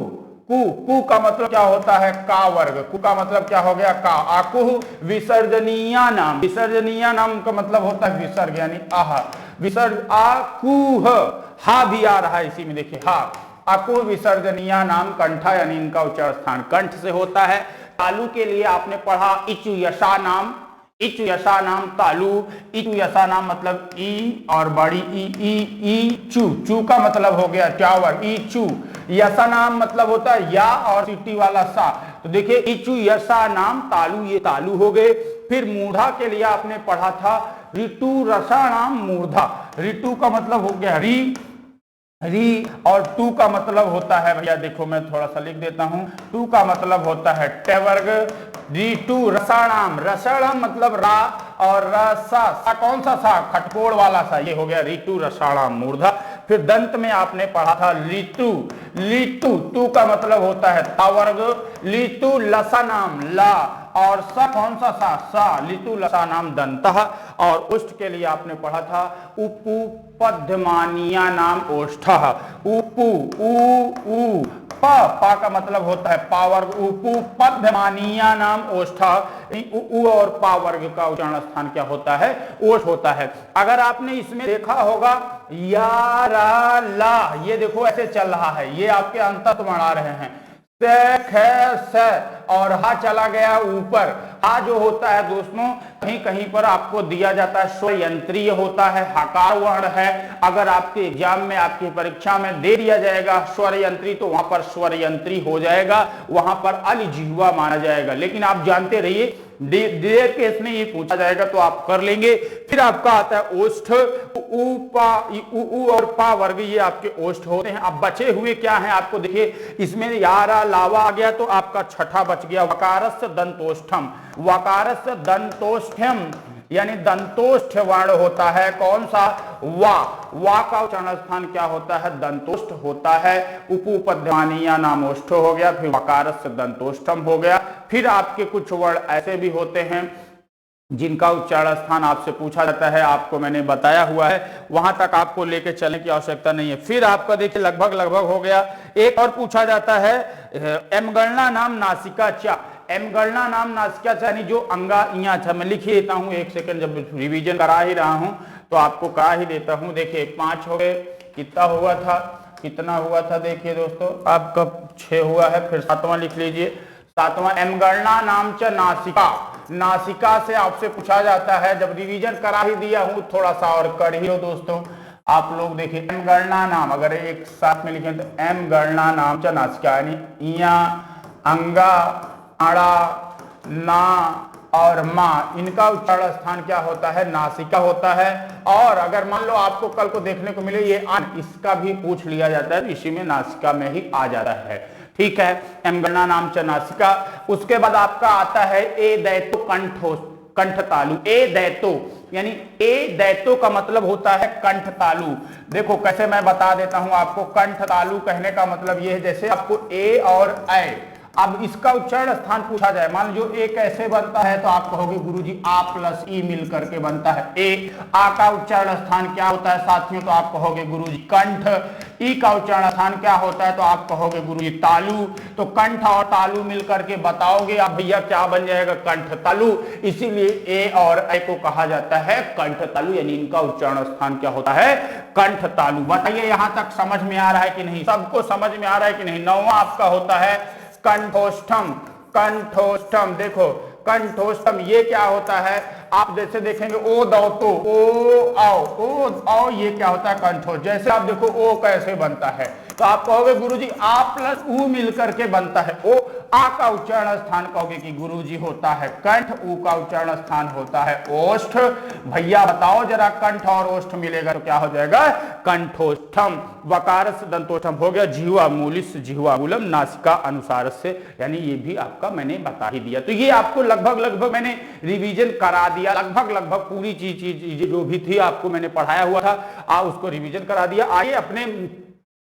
[SPEAKER 1] कु का मतलब क्या होता है, का वर्ग। कु का मतलब क्या हो गया, का। आकुह विसर्जनीय नाम, विसर्जनीय नाम का मतलब होता है विसर्ग, यानी आह विसर्ग। आकुह, हा भी आ रहा है इसी में, देखिए हा। अकुह विसर्जनीय नाम कंठा, यानी इनका उच्चारण स्थान कंठ से होता है। तालु के लिए आपने पढ़ा इचु यशा नाम, इचु यशा नाम तालु। इचु यशा नाम मतलब ई और बड़ी ई चू। चू का मतलब हो गया चावर, ई चू। यशा नाम मतलब होता है या और सीटी वाला सा। तो देखिए इचु यशा नाम तालु, ये तालु हो गए। फिर मूढ़ा के लिए आपने पढ़ा था ऋतु रसा नाम मूर्धा। ऋतु का मतलब हो गया री और टू का मतलब होता है, भैया देखो मैं थोड़ा सा लिख देता हूं, टू का मतलब होता है टेवर्ग। ऋतु रसाणाम, रसाणाम मतलब रा और रसा, सा कौन सा सा, खटकोड़ वाला सा, ये हो गया ऋतु रसाणाम मूर्धा। फिर दंत में आपने पढ़ा था ऋतु, लितु, तू का मतलब होता है तावर्ग। लितु लसानाम ला और सा कौन सा सा, सा लितु लसानाम दंतः। और उष्ट के लिए आपने पढ़ा था उपु पद्यमानिया नाम ओष्ठः। उपु उ पा का मतलब होता है पावर्ग, उपु पद्यमानिया नाम ओष्ठः। उ और पा वर्ग का उच्चारण स्थान क्या होता है, ओष्ठ होता है। अगर आपने इसमें देखा होगा या रा ला, ये देखो ऐसे चल रहा है, ये आपके अंतत बना रहे हैं। से ख से और हा चला गया ऊपर। हा जो होता है दोस्तों कहीं कहीं पर आपको दिया जाता है स्वर यंत्रीय होता है, हकार वर्ण है। अगर आपके एग्जाम में, आपकी परीक्षा में दे दिया जाएगा स्वर यंत्री, तो वहां पर स्वर यंत्री हो जाएगा, वहां पर अलजिह्वा माना जाएगा। लेकिन आप जानते रहिए देर केस में ये पूछा जाएगा तो आप कर लेंगे। फिर आपका आता है ओष्ठ, उ और पा वर्ग, ये आपके ओष्ठ होते हैं। अब बचे हुए क्या हैं आपको देखिए, इसमें यारा लावा आ गया तो आपका छठा बच गया वकारस्य दंतोष्ठम। वकारस्य दंतोष्ठम यानी दंतोष्ठ वर्ण होता है, कौन सा, वा का उच्चारण स्थान क्या होता है, दंतोष्ठ होता है। उपपद्यमानीय नामोष्ठ हो गया, फिर वकारस्य दंतोष्ठम हो गया। फिर आपके कुछ वर्ण ऐसे भी होते हैं जिनका उच्चारण स्थान आपसे पूछा जाता है, आपको मैंने बताया हुआ है, वहां तक आपको लेके चलने की आवश्यकता नहीं है। फिर आपका देखिए लगभग हो गया। एक और पूछा जाता है एम गणना नाम नासिका चा। एम गणना नाम नासिका चा यानी जो अंगा इया था, मैं लिख ही देता हूं, एक सेकंड, जब रिवीजन करा ही रहा हूं तो आपको करा ही देता हूं। देखिए 5 हो गए, कितना हुआ था देखिए दोस्तों, आपका 6 हुआ है। फिर 7वां लिख लीजिए, 7वां एम गणना नाम च नासिका। नासिका से आपसे पूछा जाता है, जब रिवीजन करा ही दिया हूं थोड़ा सा और कर ही लो दोस्तों आप लोग। देखिए एम गणना नाम, अगर एक साथ में लिखें तो एम गणना नाम च नासिका, यानी इया, अंगा, आड़ा, ना और मां, इनका उच्चारण स्थान क्या होता है, नासिका होता है। और अगर मान लो आपको कल को देखने को मिले ये अन, इसका भी पूछ लिया जाता है, इसी में नासिका में ही आ जाता है, ठीक है। एम गणना नाम च नासिका। उसके बाद आपका आता है ए दैतो कंठ तालु। ए दैतो, यानी ए दैतो का मतलब होता है कंठ तालु। देखो कैसे मैं बता देता हूं आपको, कंठ तालु कहने का मतलब ये है जैसे आपको ए और ऐ, अब इसका उच्चारण स्थान पूछा जाए, मान लो ए कैसे बनता है तो आप कहोगे गुरुजी आ प्लस ई मिल करके बनता है ए। आ का उच्चारण स्थान क्या होता है साथियों, तो आप कहोगे गुरुजी कंठ। ई का उच्चारण स्थान क्या होता है तो आप कहोगे गुरुजी तालु। तो कंठ और तालु मिल करके बताओगे आप भैया क्या बन जाएगा, कंठ तालु। इसीलिए ए और ऐ को कहा जाता है कंठ तालु, यानी इनका उच्चारण स्थान क्या होता है, कंठ तालु। बताइए यहां तक समझ में आ रहा है कि नहीं, सबको समझ में आ रहा है कि नहीं। 9वां आपका होता है कंठोष्ठम। कंठोष्ठम, देखो कंठोष्ठम ये क्या होता है, आप जैसे देखेंगे ओ दो तो ओ आओ ये क्या होता है कंठोष्ठ। जैसे आप देखो ओ कैसे बनता है तो आप कहोगे गुरुजी आ प्लस ऊ मिलकर के बनता है ओ। आ का उच्चारण स्थान कहोगे कि गुरुजी होता है कंठ, ऊ का उच्चारण स्थान होता है ओष्ठ। भैया बताओ जरा कंठ और ओष्ठ मिलेगा तो क्या हो जाएगा, कंठोष्ठम। वकार से दंतोष्ठम हो गया, जिह्वा मूलिस जिह्वा मूलम नासिका अनुसार से, यानी ये भी आपका मैंने बता ही दिया। तो ये आपको लगभग मैंने रिवीजन करा दिया, लगभग पूरी चीज जो भी थी आपको मैंने पढ़ाया हुआ था उसको रिवीजन करा दिया। आइए अपने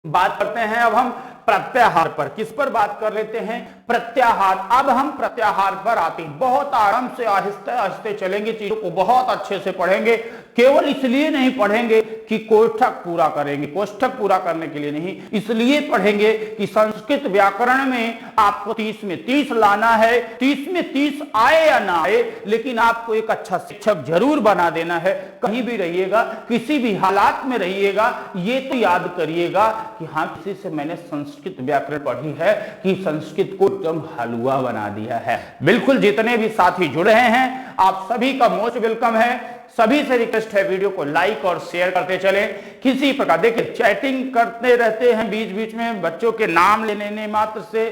[SPEAKER 1] बात करते हैं अब हम प्रत्याहार पर। किस पर बात कर लेते हैं, प्रत्याहार। अब हम प्रत्याहार पर आते हैं, बहुत आराम से आहिस्ते आहिस्ते चलेंगे, चीजों को बहुत अच्छे से पढ़ेंगे। केवल इसलिए नहीं पढ़ेंगे कि कोष्ठक पूरा करेंगे, कोष्ठक पूरा करने के लिए नहीं, इसलिए पढ़ेंगे कि संस्कृत व्याकरण में आपको 30 में 30 लाना है। 30 में 30 आए या ना आए, लेकिन आपको एक अच्छा शिक्षक जरूर बना देना है। कहीं भी रहिएगा, किसी भी हालात में रहिएगा, ये तो याद करिएगा कि हाँ किसी से मैंने संस्कृत व्याकरण पढ़ी है, कि संस्कृत को एकदम हलवा बना दिया है। बिल्कुल जितने भी साथी जुड़ रहे हैं आप सभी का मोस्ट वेलकम है। सभी से रिक्वेस्ट है वीडियो को लाइक और शेयर करते चले। किसी प्रकार देखिए चैटिंग करते रहते हैं बीच बीच में, बच्चों के नाम लेने मात्र से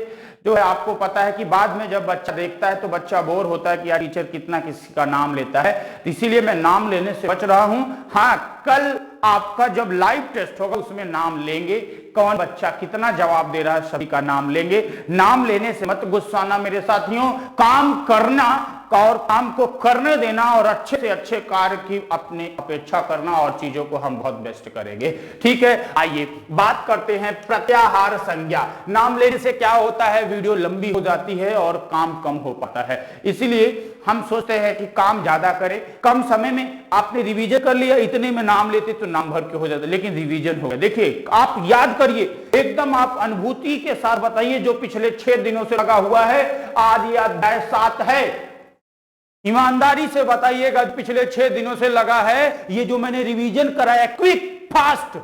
[SPEAKER 1] जो है आपको पता है कि बाद में जब बच्चा देखता है तो बच्चा बोर होता है कि यार टीचर कितना किसी का नाम लेता है, इसीलिए मैं नाम लेने से बच रहा हूं। हाँ कल आपका जब लाइव टेस्ट होगा उसमें नाम लेंगे, कौन बच्चा कितना जवाब दे रहा है सभी का नाम लेंगे। नाम लेने से मत गुस्साना मेरे साथियों, काम करना और काम को करने देना और अच्छे से अच्छे कार्य की अपने अपेक्षा करना और चीजों को हम बहुत बेस्ट करेंगे। ठीक है, आइए बात करते हैं प्रत्याहार संज्ञा। नाम लेने से क्या होता है, वीडियो लंबी हो जाती है और काम कम हो पाता है, इसीलिए हम सोचते हैं कि काम ज्यादा करें, कम समय में। आपने रिवीजन कर लिया, इतने में नाम लेते तो नाम भर के हो जाता, लेकिन रिवीजन हो गया। देखिए आप याद करिए, एकदम आप अनुभूति के साथ बताइए, जो पिछले 6 दिनों से लगा हुआ है, आज ये अध्याय 7 है, ईमानदारी से बताइएगा पिछले 6 दिनों से लगा है, ये जो मैंने रिवीजन कराया क्विक फास्ट,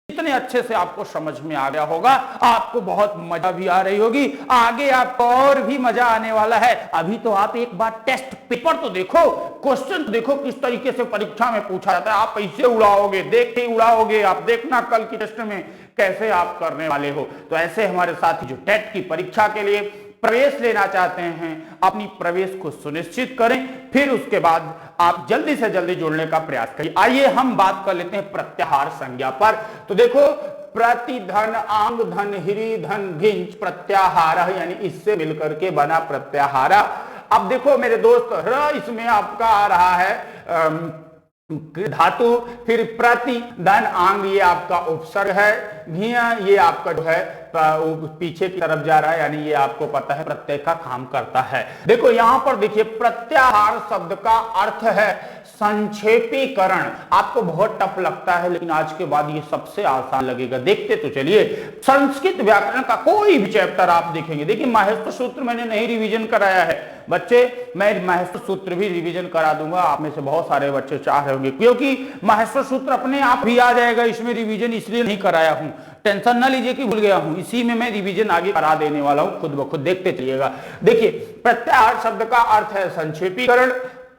[SPEAKER 1] इतने अच्छे से आपको समझ में आ गया होगा, आपको बहुत मजा भी आ रही होगी, आगे आपको और भी मजा आने वाला है। अभी तो आप एक बार टेस्ट पेपर तो देखो, क्वेश्चन तो देखो किस तरीके से परीक्षा में पूछा जाता है। आप ऐसे उड़ाओगे, देख के उड़ाओगे, आप देखना कल की टेस्ट में कैसे आप करने वाले हो। तो ऐसे हमारे साथी जो टेट की परीक्षा के लिए प्रवेश लेना चाहते हैं, अपनी प्रवेश को सुनिश्चित करें, फिर उसके बाद आप जल्दी से जल्दी जुड़ने का प्रयास करिए। आइए हम बात कर लेते हैं प्रत्याहार संज्ञा पर। तो देखो प्रतिधन आंग धन हिरी धन भिंच प्रत्याहार, यानी इससे मिलकर के बना प्रत्याहार। अब देखो मेरे दोस्त, इसमें आपका आ रहा है धातु, फिर प्रति धन आंग ये आपका उपसर्ग है, घिया ये आपका जो है पीछे की तरफ जा रहा है, यानी ये आपको पता है प्रत्यय का काम करता है। देखो यहां पर देखिए प्रत्याहार शब्द का अर्थ है संक्षेपीकरण। आपको बहुत टफ लगता है, लेकिन आज के बाद ये सबसे आसान लगेगा, देखते तो चलिए। संस्कृत व्याकरण का कोई भी चैप्टर आप देखेंगे, देखिए माहेश्वर सूत्र मैंने नहीं रिवीजन कराया है बच्चे, मैं माहेश्वर सूत्र भी रिवीजन करा दूंगा। आप में से बहुत सारे बच्चे चाह रहे होंगे, क्योंकि माहेश्वर सूत्र अपने आप भी आ जाएगा इसमें रिवीजन, इसलिए नहीं कराया हूं, टेंशन ना लीजिए कि भूल गया हूं, इसी में मैं रिवीजन आगे करा देने वाला हूं, खुद ब खुद देखते चलिएगा। देखिए प्रत्याहार शब्द का अर्थ है संक्षेपीकरण।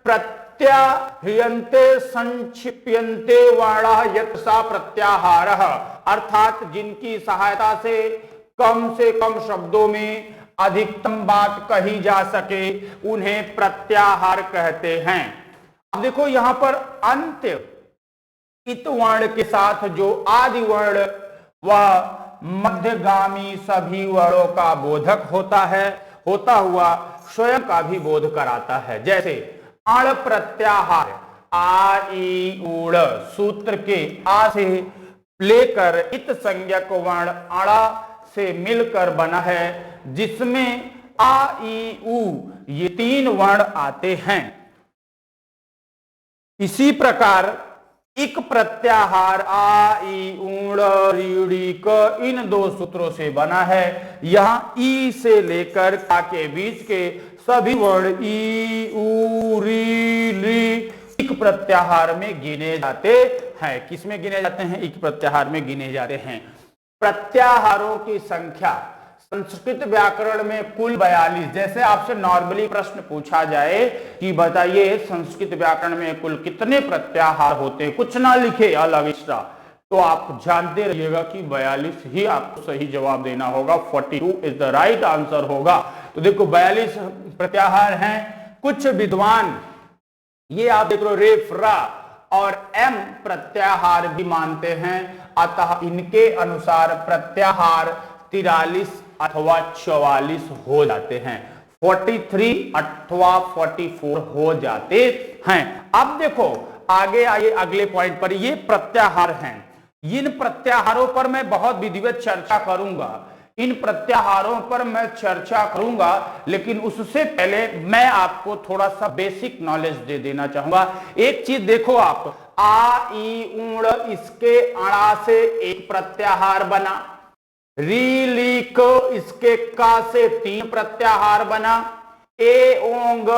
[SPEAKER 1] प्रत्याह्रियन्ते संक्षिप्यन्ते वर्णः यत्सा प्रत्याहारः, अर्थात जिनकी सहायता से कम शब्दों में अधिकतम बात कही जा सके उन्हें प्रत्याहार कहते हैं। अब देखो यहां पर अंत्य इत वर्ण के साथ जो आदि वर्ण वह मध्यगामी सभी वर्णों का बोधक होता है, होता हुआ स्वयं का भी बोध कराता है। जैसे अण प्रत्याहार, आ ई उड़ सूत्र के आ से लेकर इत संज्ञक वर्ण अड़ा से मिलकर बना है, जिसमें आ ई उ ये 3 वर्ण आते हैं। इसी प्रकार इक प्रत्याहार आ ई उड़ रीड़ी क इन 2 सूत्रों से बना है। यहां ई से लेकर का के बीच के सभी वर्ण ई उ री ली इक प्रत्याहार में गिने जाते हैं। किसमें गिने जाते हैं? इक प्रत्याहार में गिने जाते हैं। प्रत्याहारों की संख्या संस्कृत व्याकरण में कुल 42। जैसे आपसे नॉर्मली प्रश्न पूछा जाए कि बताइए संस्कृत व्याकरण में कुल कितने प्रत्याहार होते हैं, कुछ ना लिखे अलग एक्स्ट्रा, तो आप जानते रहिएगा कि 42 ही आपको सही जवाब देना होगा। 42 इज द राइट आंसर होगा। तो देखो 42 प्रत्याहार हैं। कुछ विद्वान ये आप देख लो रेफरा और एम प्रत्याहार भी मानते हैं, अतः इनके अनुसार प्रत्याहार 43 अथवा 44 हो जाते हैं। 43 अथवा 44 हो जाते हैं। अब देखो आगे आइए अगले पॉइंट पर। ये प्रत्याहार हैं। इन प्रत्याहारों पर मैं बहुत विधिवत चर्चा करूंगा। इन प्रत्याहारों पर मैं चर्चा करूंगा, लेकिन उससे पहले मैं आपको थोड़ा सा बेसिक नॉलेज दे देना चाहूंगा। एक चीज देखो आप, आ ई उड़ इसके अड़ा से एक प्रत्याहार बना, री ली को इसके का से 3 प्रत्याहार बना, ए ओंग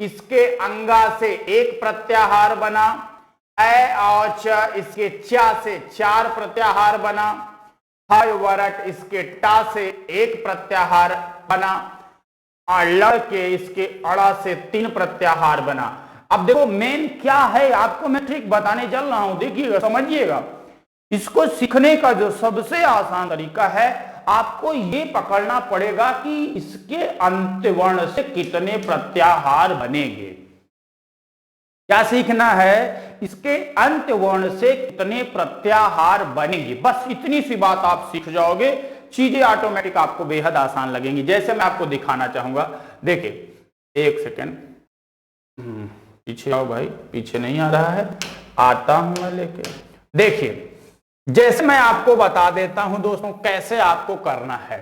[SPEAKER 1] इसके अंगा से 1 प्रत्याहार बना, ए और च इसके चा से 4 प्रत्याहार बना, हय वरट इसके टा से 1 प्रत्याहार बना, और लड़ के इसके अड़ा से 3 प्रत्याहार बना। अब देखो मेन क्या है आपको मैं ठीक बताने चल रहा हूं, देखिएगा समझिएगा। इसको सीखने का जो सबसे आसान तरीका है, आपको ये पकड़ना पड़ेगा कि इसके अंत्यवर्ण से कितने प्रत्याहार बनेंगे। क्या सीखना है? इसके अंत्यवर्ण से कितने प्रत्याहार बनेंगे। बस इतनी सी बात आप सीख जाओगे, चीजें ऑटोमेटिक आपको बेहद आसान लगेंगी। जैसे मैं आपको दिखाना चाहूंगा, देखिए 1 सेकेंड, पीछे आओ भाई, पीछे नहीं आ रहा है, आता हूं मैं लेके। देखिए जैसे मैं आपको बता देता हूं दोस्तों कैसे आपको करना है।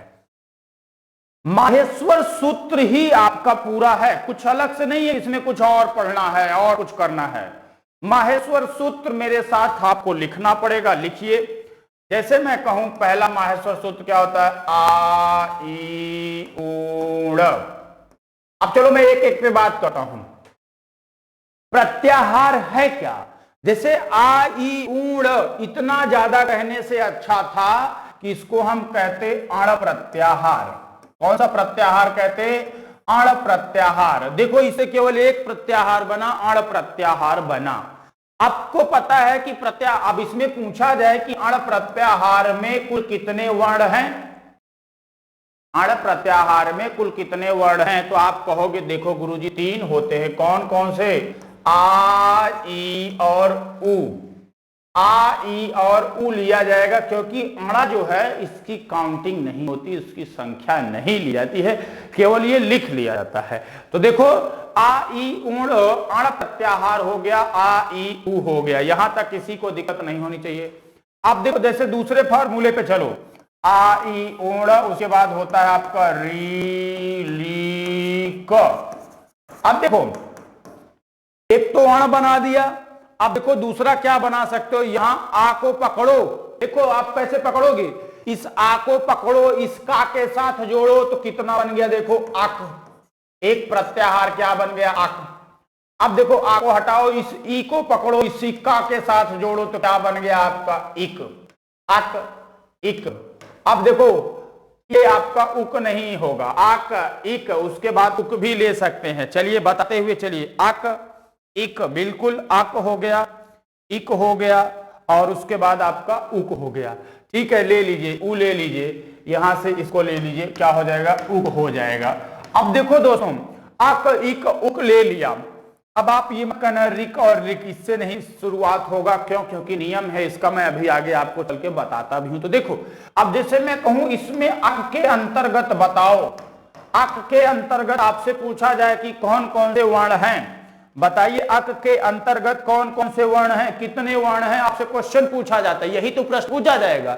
[SPEAKER 1] माहेश्वर सूत्र ही आपका पूरा है, कुछ अलग से नहीं है, इसमें कुछ और पढ़ना है और कुछ करना है। माहेश्वर सूत्र मेरे साथ आपको लिखना पड़ेगा, लिखिए। जैसे मैं कहूं पहला माहेश्वर सूत्र क्या होता है? आ ई उड़। अब चलो मैं एक एक पे बात करता हूं। प्रत्याहार है क्या? जैसे आ ई उड़ इतना ज्यादा कहने से अच्छा था कि इसको हम कहते अण प्रत्याहार। कौन सा प्रत्याहार कहते? अण प्रत्याहार। देखो इसे केवल 1 प्रत्याहार बना, अण प्रत्याहार बना। आपको पता है कि अब इसमें पूछा जाए कि अण प्रत्याहार में कुल कितने वर्ण हैं, अण प्रत्याहार में कुल कितने वर्ण हैं, तो आप कहोगे देखो गुरुजी 3 होते हैं। कौन कौन से? आ ई और उ। आ ई और उ लिया जाएगा क्योंकि अणा जो है इसकी काउंटिंग नहीं होती, इसकी संख्या नहीं ली जाती है, केवल ये लिख लिया जाता है। तो देखो आ ई उण अण प्रत्याहार हो गया, आ ई उ हो गया, यहां तक किसी को दिक्कत नहीं होनी चाहिए। अब देखो जैसे दूसरे फॉर्मूले पे चलो, आ ई उण उसके बाद होता है आपका री ली क। अब देखो एक तो अण बना दिया, अब देखो दूसरा क्या बना सकते हो, यहां आ को पकड़ो। देखो आप कैसे पकड़ोगे? इस आ को पकड़ो, इस का के साथ जोड़ो तो कितना बन गया? देखो आक, एक प्रत्याहार क्या बन गया? आक। अब देखो आ को हटाओ, इस ई को पकड़ो, इस का के साथ जोड़ो तो क्या बन गया आपका? इक। आक इक। अब देखो ये आपका उक नहीं होगा, आक इक, उसके बाद उक भी ले सकते हैं। चलिए बताते हुए चलिए, आक इक, बिल्कुल आक हो गया, इक हो गया, और उसके बाद आपका उक हो गया। ठीक है, ले लीजिए उ, ले लीजिए यहां से इसको ले लीजिए, क्या हो जाएगा? उक हो जाएगा। अब देखो दोस्तों आक इक उक ले लिया। अब आप ये मत कहना रिक और रिक, इससे नहीं शुरुआत होगा। क्यों? क्योंकि नियम है इसका, मैं अभी आगे आपको चल के बताता भी हूं। तो देखो अब जैसे मैं कहूं इसमें अक के अंतर्गत बताओ, अक के अंतर्गत आपसे पूछा जाए कि कौन कौन से वर्ण हैं, बताइए अक के अंतर्गत कौन कौन से वर्ण हैं, कितने वर्ण हैं, आपसे क्वेश्चन पूछा जाता है, यही तो प्रश्न पूछा जाएगा।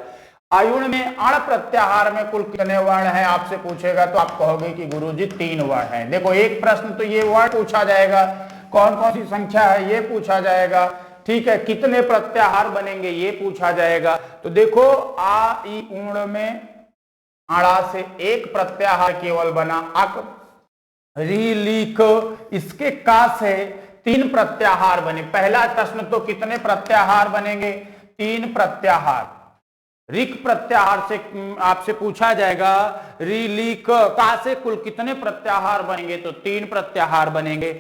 [SPEAKER 1] आयुण में अण प्रत्याहार में कुल कितने वर्ण हैं आपसे पूछेगा तो आप कहोगे कि गुरुजी 3 वर्ण हैं। देखो एक प्रश्न तो ये वर्ण पूछा जाएगा, कौन कौन सी संख्या है ये पूछा जाएगा, ठीक है, कितने प्रत्याहार बनेंगे ये पूछा जाएगा। तो देखो आ ई ऊण में अड़ा से एक प्रत्याहार केवल बना, अक री लीक इसके का से 3 प्रत्याहार बने। पहला प्रश्न तो कितने प्रत्याहार बनेंगे, 3 प्रत्याहार। रिक प्रत्याहार से आपसे पूछा जाएगा री लीक का से कुल कितने प्रत्याहार बनेंगे, तो 3 प्रत्याहार बनेंगे,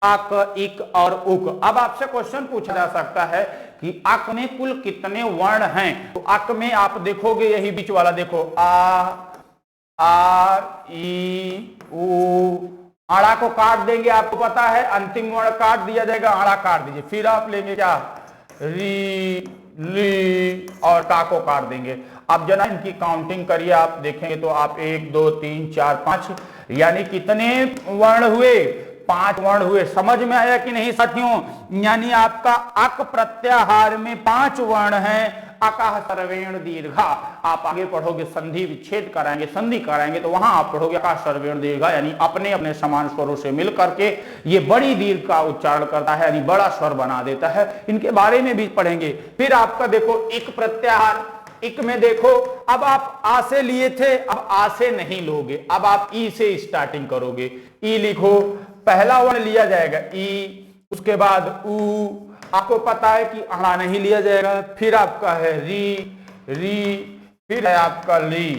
[SPEAKER 1] अक इक और उक। अब आपसे क्वेश्चन पूछा जा सकता है कि अक में कुल कितने वर्ण हैं, तो अक में आप देखोगे यही बीच वाला देखो आ ई उ, आड़ा को काट देंगे, आपको पता है अंतिम वर्ण काट दिया जाएगा, आड़ा काट दीजिए, फिर आप लेंगे क्या री ली और का को काट देंगे। अब जना इनकी काउंटिंग करिए, आप देखेंगे तो आप 1 2 3 4 5 यानी कितने वर्ण हुए, 5 वर्ण हुए। समझ में आया कि नहीं साथियों, यानी आपका अक प्रत्याहार में 5 वर्ण हैं, अकः सर्वेण दीर्घा। आप आगे पढ़ोगे संधि विच्छेद कराएंगे, संधि कराएंगे तो वहां आप पढ़ोगे अकः सर्वेण दीर्घा, यानी अपने अपने समान स्वरों से मिल करके ये बड़ी दीर्घ का उच्चारण करता है, यानी बड़ा स्वर बना देता है। इनके बारे में भी पढ़ेंगे। फिर आपका देखो इक प्रत्याहार, इक में देखो अब आप आ से लिए थे, अब आ से नहीं लोगे, अब आप ई से स्टार्टिंग करोगे। ई लिखो, पहला वर्ण लिया जाएगा ई, उसके बाद ऊ, आपको पता है कि अड़ा नहीं लिया जाएगा, फिर आपका है री, फिर है आपका ली,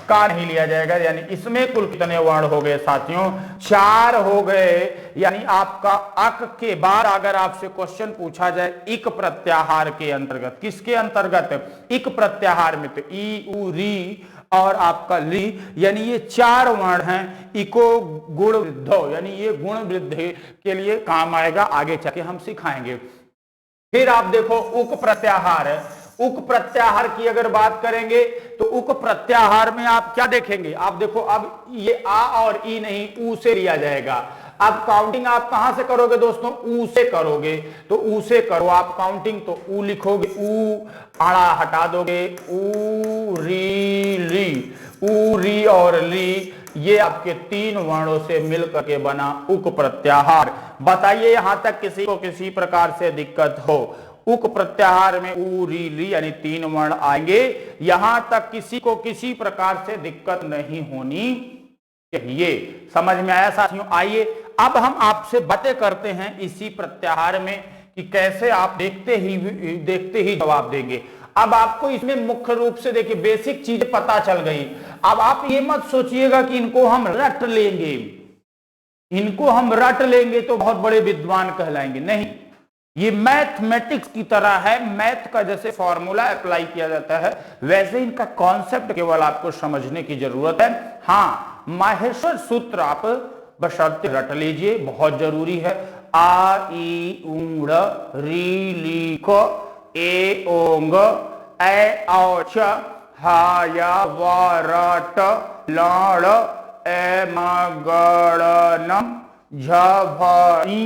[SPEAKER 1] का नहीं लिया जाएगा। यानी इसमें कुल कितने वर्ण हो गए साथियों, 4 हो गए। यानी आपका अक के बाद अगर आपसे क्वेश्चन पूछा जाए इक प्रत्याहार के अंतर्गत, किसके अंतर्गत, इक प्रत्याहार में, तो ई उ री और आपका ली, यानी ये 4 वर्ण हैं। इको गुण वृद्धो, यानी ये गुण वृद्धि के लिए काम आएगा, आगे चल के हम सिखाएंगे। फिर आप देखो उक प्रत्याहार है, उक प्रत्याहार की अगर बात करेंगे तो उक प्रत्याहार में आप क्या देखेंगे, आप देखो अब ये आ और ई नहीं ऊ से लिया जाएगा। अब काउंटिंग आप कहां से करोगे दोस्तों, ऊ से करोगे, तो ऊ से करो आप काउंटिंग, तो ऊ लिखोगे, ऊ आड़ा हटा दोगे, ऊ री ली, ऊ री और ली, ये आपके 3 वर्णों से मिलकर के बना उक प्रत्याहार। बताइए यहां तक किसी को किसी प्रकार से दिक्कत हो, उक प्रत्याहार में ऊ री ली यानी 3 वर्ण आएंगे, यहां तक किसी को किसी प्रकार से दिक्कत नहीं होनी चाहिए। समझ में आया साथियों। आइए अब हम आपसे बातें करते हैं इसी प्रत्याहार में कि कैसे आप देखते ही जवाब देंगे। अब आपको इसमें मुख्य रूप से देखिए बेसिक चीजें पता चल गई। अब आप ये मत सोचिएगा कि इनको हम रट लेंगे, इनको हम रट लेंगे तो बहुत बड़े विद्वान कहलाएंगे, नहीं, ये मैथमेटिक्स की तरह है। मैथ का जैसे फॉर्मूला अप्लाई किया जाता है वैसे इनका कॉन्सेप्ट केवल आपको समझने की जरूरत है। हाँ, माहेश्वर सूत्र आप बशर्ते रट लीजिए, बहुत जरूरी है। आ ई ऊंड री ली को ए ओंग ए औ छ हा या व र ट ल ए म ग न झ भ ई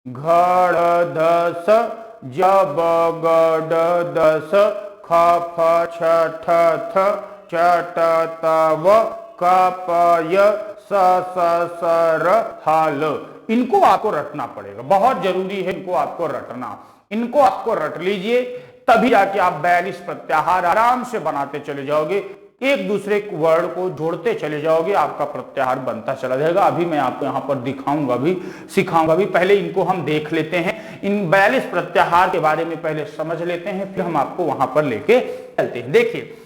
[SPEAKER 1] घड़ दस जब गड दस ख फ छ ठ थ चट तव कपय स स सर हाल। इनको आपको रटना पड़ेगा, बहुत जरूरी है इनको आपको रटना। इनको आपको रट लीजिए, तभी जाके आप 42 प्रत्याहार आराम से बनाते चले जाओगे, एक दूसरे वर्ड को जोड़ते चले जाओगे, आपका प्रत्याहार बनता चला जाएगा। अभी मैं आपको यहाँ पर दिखाऊंगा भी, सिखाऊंगा भी। पहले इनको हम देख लेते हैं, इन 42 प्रत्याहार के बारे में पहले समझ लेते हैं, फिर हम आपको वहां पर लेके चलते हैं। देखिए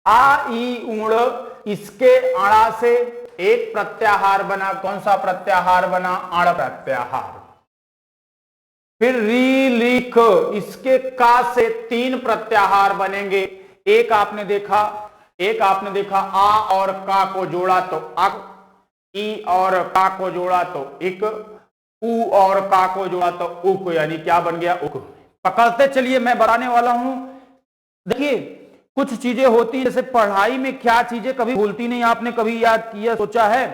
[SPEAKER 1] आ ई ऊण, इसके अड़ा से एक प्रत्याहार बना, कौन सा प्रत्याहार बना, अण प्रत्याहार। फिर री लिख, इसके का से 3 प्रत्याहार बनेंगे। एक आपने देखा आ और का को जोड़ा तो अक, ई और का को जोड़ा तो इक, ऊ और का को जोड़ा तो उक, यानी क्या बन गया, उक। पकड़ते चलिए, मैं बताने वाला हूं। देखिए कुछ चीजें होती है, जैसे पढ़ाई में क्या चीजें कभी भूलती नहीं, आपने कभी याद किया, सोचा है?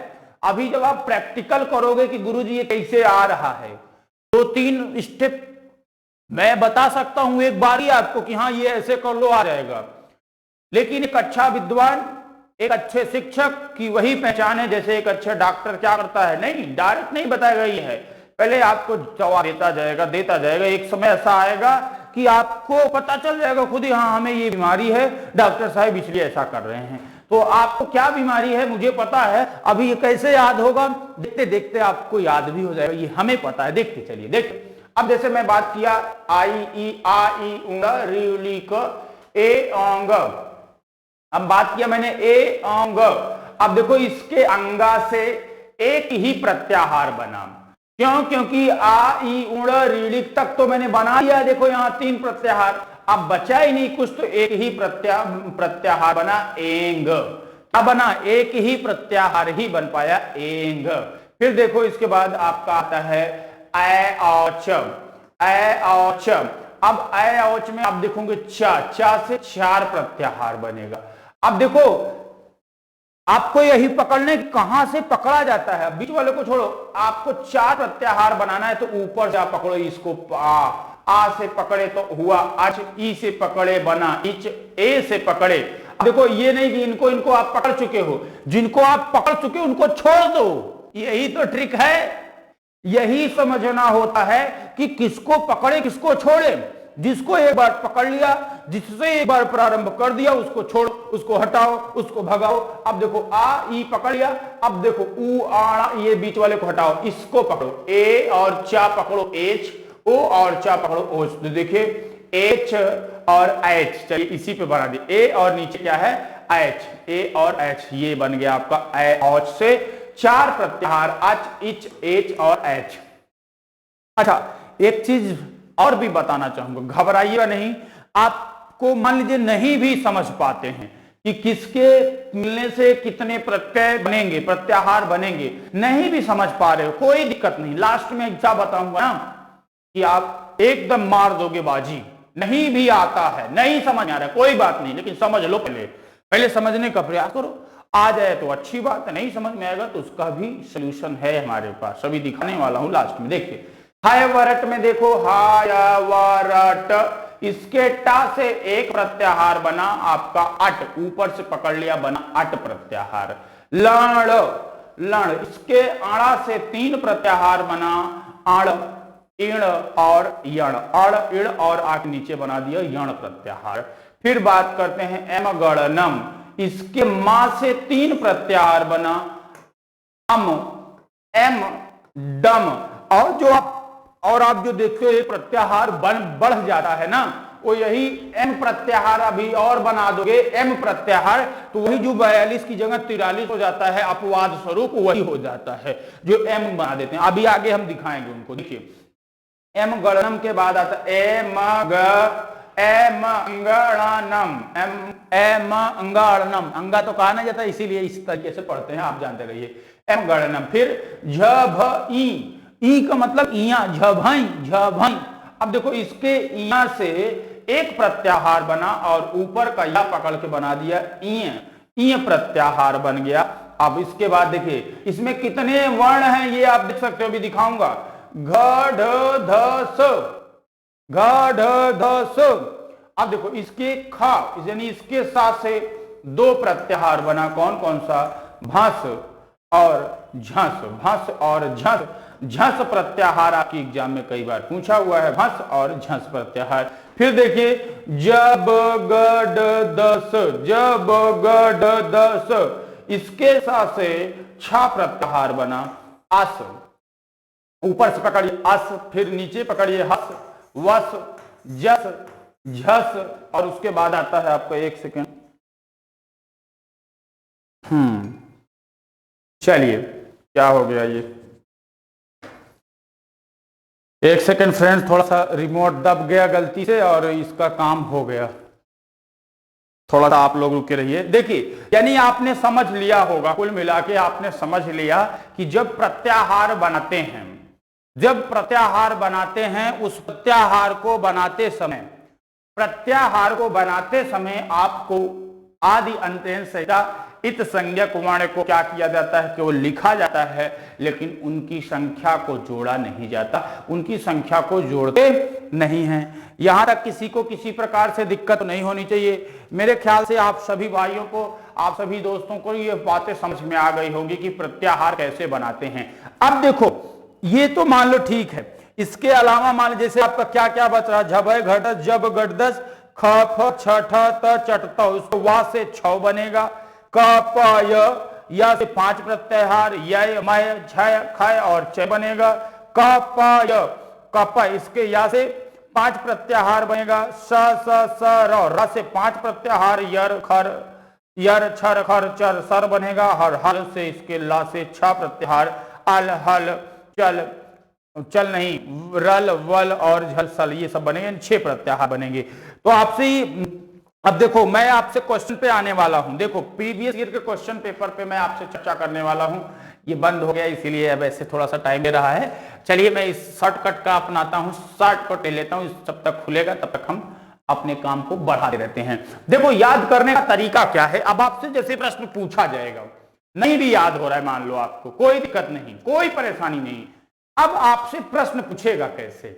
[SPEAKER 1] अभी जब आप प्रैक्टिकल करोगे कि गुरुजी ये कैसे आ रहा है, 2-3 स्टेप मैं बता सकता हूं एक बार ही आपको कि हाँ ये ऐसे कर लो, आ जाएगा। लेकिन एक अच्छा विद्वान, एक अच्छे शिक्षक की वही पहचान है जैसे एक अच्छा डॉक्टर क्या करता है, नहीं डायरेक्ट नहीं बताएगा ये है, पहले आपको दवा देता जाएगा। एक समय ऐसा आएगा कि आपको पता चल जाएगा खुद ही, हाँ हमें ये बीमारी है, डॉक्टर साहब इसलिए ऐसा कर रहे हैं। तो आपको क्या बीमारी है मुझे पता है, अभी ये कैसे याद होगा, देखते देखते आपको याद भी हो जाएगा, ये हमें पता है। देखते चलिए, देखते अब जैसे मैं बात किया आई ई आ ई ऊंग री ली क ए औंग, अब बात किया मैंने ए औंग। अब देखो इसके अंगा से एक ही प्रत्याहार बना, क्यों? क्योंकि आ ई उड़ रीलिक तक तो मैंने बना दिया, देखो यहां 3 प्रत्याहार, अब बचा ही नहीं कुछ, तो एक ही प्रत्याहार बना एंग। अब बना एक ही प्रत्याहार ही बन पाया एंग। फिर देखो इसके बाद आपका आता है ऐ औच, ऐ औच। अब ऐ औच में आप देखोगे चा से 4 प्रत्याहार बनेगा। अब देखो आपको यही पकड़ने कहां से पकड़ा जाता है, बीच वाले को छोड़ो, आपको 4 प्रत्याहार बनाना है तो ऊपर से आप पकड़ो इसको, आ से पकड़े तो हुआ अच, ई से पकड़े बना इच, ए से पकड़े। अब देखो ये नहीं कि इनको आप पकड़ चुके हो, जिनको आप पकड़ चुके हो उनको छोड़ दो, यही तो ट्रिक है। यही समझना होता है कि किसको पकड़े किसको छोड़े। जिसको एक बार पकड़ लिया, जिससे एक बार प्रारंभ कर दिया, उसको छोड़ो, उसको हटाओ, उसको भगाओ। अब देखो आ ई पकड़ लिया, अब देखो ऊ आ, ये बीच वाले को हटाओ, इसको पकड़ो, ए और चा पकड़ो एच, ओ और चा पकड़ो ओच। तो देखिए एच और एच, चलिए इसी पे बना दिए, ए और नीचे क्या है एच, ए और एच, ये बन गया आपका ए औच से 4 प्रत्याहार अच इच एच और एच। अच्छा एक चीज और भी बताना चाहूंगा, घबराइएगा नहीं। आपको मान लीजिए नहीं भी समझ पाते हैं कि किसके मिलने से कितने प्रत्यय बनेंगे, प्रत्याहार बनेंगे, नहीं भी समझ पा रहे हो, कोई दिक्कत नहीं। लास्ट में क्या बताऊंगा ना कि आप एकदम मार दोगे बाजी। नहीं भी आता है, नहीं समझ आ रहा है, कोई बात नहीं, लेकिन समझ लो, पहले समझने का प्रयास करो। आ जाए तो अच्छी बात है, नहीं समझ में आएगा तो उसका भी सोल्यूशन है हमारे पास, सभी दिखाने वाला हूं लास्ट में। देखिए हाय वरट में देखो हाय वरट, इसके टा से एक प्रत्याहार बना आपका अट, ऊपर से पकड़ लिया बना अट प्रत्याहार। लण, लण, इसके आड़ा से 3 प्रत्याहार बना आड़, इण और यण, अड़ इण और आके नीचे बना दिया यण प्रत्याहार। फिर बात करते हैं एम गणनम, इसके मां से 3 प्रत्याहार बना अम, एम डम। और आप जो देखते हो ये प्रत्याहार बढ़ जाता है ना, वो यही एम प्रत्याहार अभी और बना दोगे एम प्रत्याहार, तो वही जो 42 की जगह 43 हो जाता है, अपवाद स्वरूप वही हो जाता है जो एम बना देते हैं। अभी आगे हम दिखाएंगे उनको। देखिए एम गणनम के बाद आता है एम अंगणनम, एम अंगणनम, अंगा तो कहा ना जाता, इसीलिए इस तरीके से पढ़ते हैं, आप जानते रहिए एम गणनम। फिर झ ई का मतलब इया, झभई झभई। अब देखो इसके इया से एक प्रत्याहार बना और ऊपर का या पकड़ के बना दिया इय प्रत्याहार बन गया। अब इसके बाद देखिए इसमें कितने वर्ण हैं ये आप देख सकते हो, अभी दिखाऊंगा। घ ढ ध स, घ ढ ध स। अब देखो इसके खा यानी इसके साथ से 2 प्रत्याहार बना, कौन कौन सा, भास और झस, भास और झस। झस प्रत्याहार आपकी एग्जाम में कई बार पूछा हुआ है, भस और झस प्रत्याहार। फिर देखिए जब गड दस, जब गड दस, इसके साथ से 6 प्रत्याहार बना अस, ऊपर से पकड़िए अस, फिर नीचे पकड़िए हस, वस, जस, झस, और उसके बाद आता है आपका 1 सेकेंड, चलिए क्या हो गया ये, 1 सेकेंड फ्रेंड्स, थोड़ा सा रिमोट दब गया गलती से और इसका काम हो गया, थोड़ा सा आप लोग रुके रहिए। देखिए यानी आपने समझ लिया होगा, कुल मिला के आपने समझ लिया कि जब प्रत्याहार बनाते हैं, जब प्रत्याहार बनाते हैं उस प्रत्याहार को बनाते समय आपको आदि अंत्यन संहिता इत संज्ञक वर्ण को क्या किया जाता है, केवल लिखा जाता है, लेकिन उनकी संख्या को जोड़ा नहीं जाता, उनकी संख्या को जोड़ते नहीं है। यहां तक किसी को किसी प्रकार से दिक्कत नहीं होनी चाहिए। मेरे ख्याल से आप सभी भाइयों को, आप सभी दोस्तों को ये बातें समझ में आ गई होंगी कि प्रत्याहार कैसे बनाते हैं। अब देखो, ये तो मान लो ठीक है, इसके अलावा मान लो जैसे आपका क्या क्या बच रहा, झब घटस जब गटदस ख फ छ ठ त चट त, उसको वा से छ बनेगा, क प या से 5 प्रत्याहार, य मय झय खय और च बनेगा, क प य कप, इसके या से 5 प्रत्याहार बनेगा, स स स र से 5 प्रत्याहार, यर खर यर छर खर चर सर बनेगा, हर हल से इसके ला से 6 प्रत्याहार, अल हल चल चल नहीं, रल वल और झल सल, ये सब बनेंगे, 6 प्रत्याहार बनेंगे। तो आपसे ही अब देखो, मैं आपसे क्वेश्चन पे आने वाला हूं। देखो प्रीवियस ईयर के क्वेश्चन पेपर पे मैं आपसे चर्चा करने वाला हूं। ये बंद हो गया इसीलिए अब ऐसे थोड़ा सा टाइम ले रहा है। चलिए मैं इस शॉर्टकट का अपनाता हूं, शॉर्टकट ले लेता हूं, जब तक खुलेगा तब तक हम अपने काम को बढ़ाते रहते हैं। देखो याद करने का तरीका क्या है, अब आपसे जैसे प्रश्न पूछा जाएगा, नहीं भी याद हो रहा है मान लो आपको, कोई दिक्कत नहीं, कोई परेशानी नहीं। अब आपसे प्रश्न पूछेगा कैसे,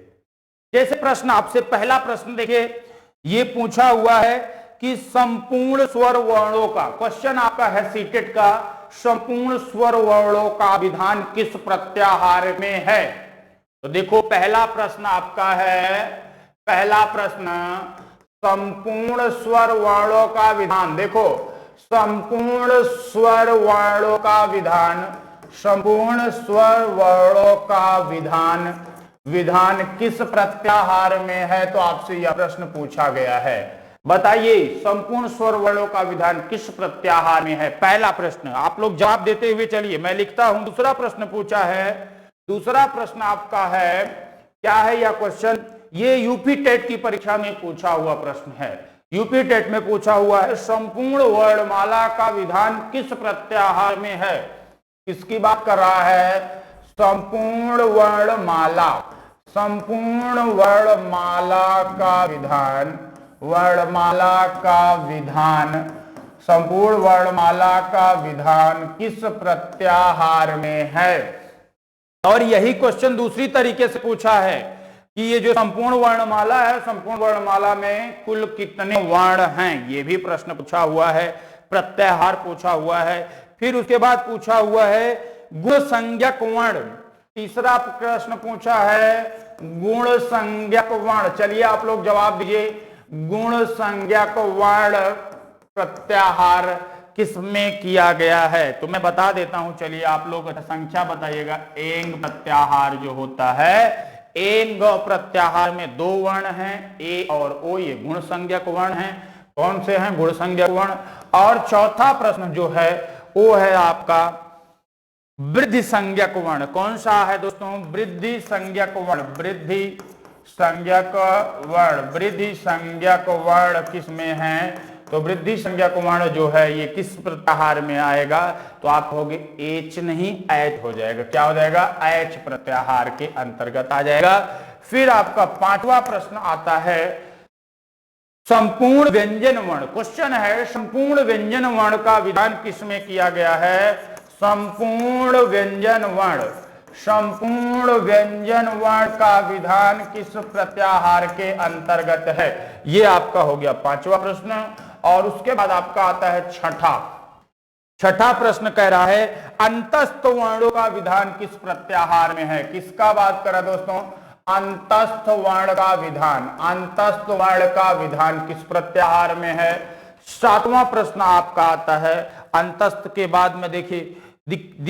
[SPEAKER 1] जैसे प्रश्न आपसे पहला प्रश्न देखिए, ये पूछा हुआ है कि संपूर्ण स्वर वर्णों का, क्वेश्चन आपका है सीटेट का, संपूर्ण स्वर वर्णों का विधान किस प्रत्याहार में है। तो देखो पहला प्रश्न आपका है, पहला प्रश्न संपूर्ण स्वर वर्णों का विधान। देखो संपूर्ण स्वर वर्णों का विधान, संपूर्ण स्वर वर्णों का विधान, विधान किस प्रत्याहार में है। तो आपसे यह प्रश्न पूछा गया है, बताइए संपूर्ण स्वर वर्णों का विधान किस प्रत्याहार में है। पहला प्रश्न आप लोग जवाब देते हुए चलिए, मैं लिखता हूं। दूसरा प्रश्न पूछा है, दूसरा प्रश्न आपका है, क्या है यह क्वेश्चन, ये यूपी टेट की परीक्षा में पूछा हुआ प्रश्न है, यूपी टेट में पूछा हुआ है, संपूर्ण वर्णमाला का विधान किस प्रत्याहार में है। किसकी बात कर रहा है, संपूर्ण वर्णमाला, संपूर्ण वर्णमाला का विधान, वर्णमाला का विधान, संपूर्ण वर्णमाला का विधान किस प्रत्याहार में है। और यही क्वेश्चन दूसरी तरीके से पूछा है कि ये जो संपूर्ण वर्णमाला है, संपूर्ण वर्णमाला में कुल कितने वर्ण हैं, ये भी प्रश्न पूछा हुआ है, प्रत्याहार पूछा हुआ है। फिर उसके बाद पूछा हुआ है गुण संज्ञक वर्ण, तीसरा प्रश्न पूछा है गुण संज्ञक वर्ण। चलिए आप लोग जवाब दीजिए, गुण संज्ञक वर्ण प्रत्याहार किसमें किया गया है। तो मैं बता देता हूं, चलिए आप लोग संख्या बताइएगा। एंग प्रत्याहार जो होता है, एंग प्रत्याहार में 2 वर्ण हैं, ए और ओ, ये गुण संज्ञक वर्ण हैं। कौन से हैं, गुण संज्ञक वर्ण। और चौथा प्रश्न जो है वो है आपका वृद्धि संज्ञक वर्ण। कौन सा है दोस्तों, वृद्धि संज्ञक वर्ण, वृद्धि संज्ञक वर्ण, वृद्धि संज्ञक वर्ण किसमें है। तो वृद्धि संज्ञक वर्ण जो है ये किस प्रत्याहार में आएगा। तो आप कहोगे एच नहीं, एच हो जाएगा। क्या हो जाएगा, एच प्रत्याहार के अंतर्गत आ जाएगा। फिर आपका 5वां प्रश्न आता है संपूर्ण व्यंजन वर्ण। क्वेश्चन है संपूर्ण व्यंजन वर्ण का विधान किसमें किया गया है। संपूर्ण व्यंजन वर्ण, संपूर्ण व्यंजन वर्ण का विधान किस प्रत्याहार के अंतर्गत है। ये आपका हो गया 5वां प्रश्न। और उसके बाद आपका आता है छठा प्रश्न, कह रहा है अंतस्थ वर्णों का विधान किस प्रत्याहार में है। किसका बात करा दोस्तों, अंतस्थ वर्ण का विधान, अंतस्थ वर्ण का विधान किस प्रत्याहार में है। 7वां प्रश्न आपका आता है अंतस्थ के बाद में, देखिए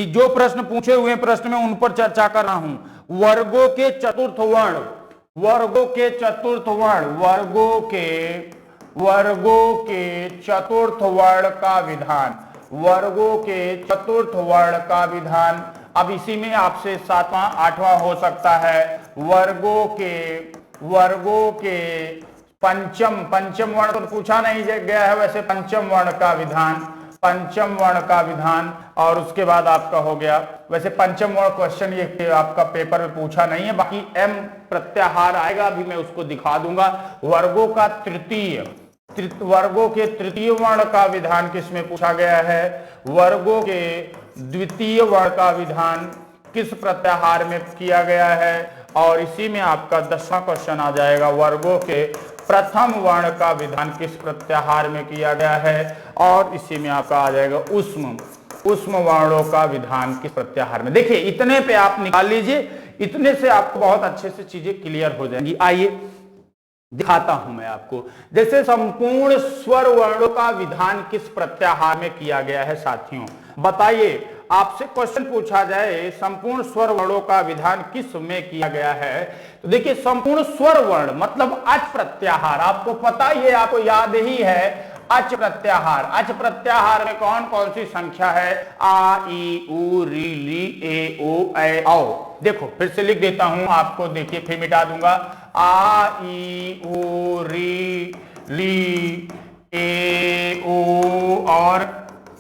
[SPEAKER 1] जो प्रश्न पूछे हुए प्रश्न में उन पर चर्चा कर रहा हूं। वर्गों के चतुर्थ वर्ण, वर्गों के चतुर्थ वर्ण, वर्गों के चतुर्थ वर्ण का विधान, वर्गों के चतुर्थ वर्ण का विधान। अब इसी में आपसे 7वां 8वां हो सकता है वर्गों के पंचम वर्ण तो पूछा नहीं गया है, वैसे पंचम वर्ण का विधान, पंचम वर्ण का विधान। और उसके बाद आपका हो गया, वैसे पंचम वर्ण क्वेश्चन ये आपका पेपर में पूछा नहीं है, बाकी एम प्रत्याहार आएगा, अभी मैं उसको दिखा दूंगा। वर्गों का तृतीय, वर्गों के तृतीय वर्ण का विधान किसमें पूछा गया है? वर्गों के द्वितीय वर्ण का विधान किस प्रत्याहार में किया गया है? और इसी में आपका 10वां क्वेश्चन आ जाएगा, वर्गों के प्रथम वर्ण का विधान किस प्रत्याहार में किया गया है? और इसी में आपका आ जाएगा उष्म वर्णों का विधान किस प्रत्याहार में। देखिए इतने पे आप निकाल लीजिए, इतने से आपको बहुत अच्छे से चीजें क्लियर हो जाएंगी। आइए दिखाता हूं मैं आपको। जैसे संपूर्ण स्वर वर्णों का विधान किस प्रत्याहार में किया गया है साथियों, बताइए। आपसे क्वेश्चन पूछा जाए संपूर्ण स्वर वर्णों का विधान किस में किया गया है, तो देखिए संपूर्ण स्वर वर्ण मतलब अच प्रत्याहार, आपको पता ही है, आपको याद ही है अच प्रत्याहार। अच प्रत्याहार में कौन कौन सी संख्या है? आ ई उ री ली ए ओ ऐ औ। देखो फिर से लिख देता हूं आपको, देखिए फिर मिटा दूंगा। आ ई उ री ली ए ओ और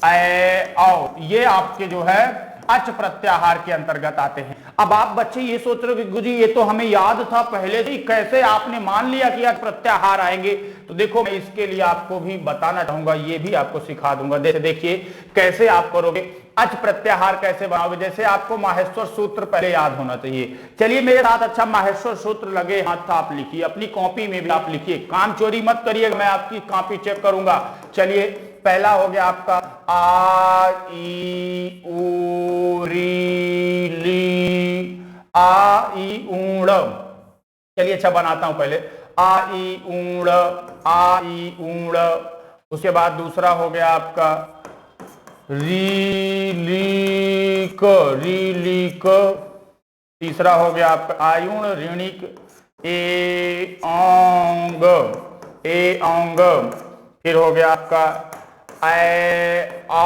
[SPEAKER 1] ऐ औ, ये आपके जो है अच प्रत्याहार के अंतर्गत आते हैं। अब आप बच्चे ये सोच रहे हो कि गुरुजी ये तो हमें याद था पहले से ही, कैसे आपने मान लिया कि अच प्रत्याहार आएंगे? तो देखो मैं इसके लिए आपको भी बताना चाहूंगा, ये भी आपको सिखा दूंगा। जैसे देखिए कैसे आप करोगे अच प्रत्याहार, कैसे बनाओगे। जैसे आपको माहेश्वर सूत्र पहले याद होना चाहिए। चलिए मेरे साथ अच्छा माहेश्वर सूत्र लगे हाथ, आप लिखिए, अपनी कॉपी में भी आप लिखिए, काम चोरी मत करिए, मैं आपकी कॉपी चेक करूंगा। चलिए पहला हो गया आपका आ ई उ री ली आ ई ऊड़। चलिए अच्छा बनाता हूं पहले, आ ई ऊड़ आ ई ऊड़। उसके बाद दूसरा हो गया आपका री ली क। तीसरा हो गया आपका आयुण ऋणिक ए औंग। फिर हो गया आपका ऐ औ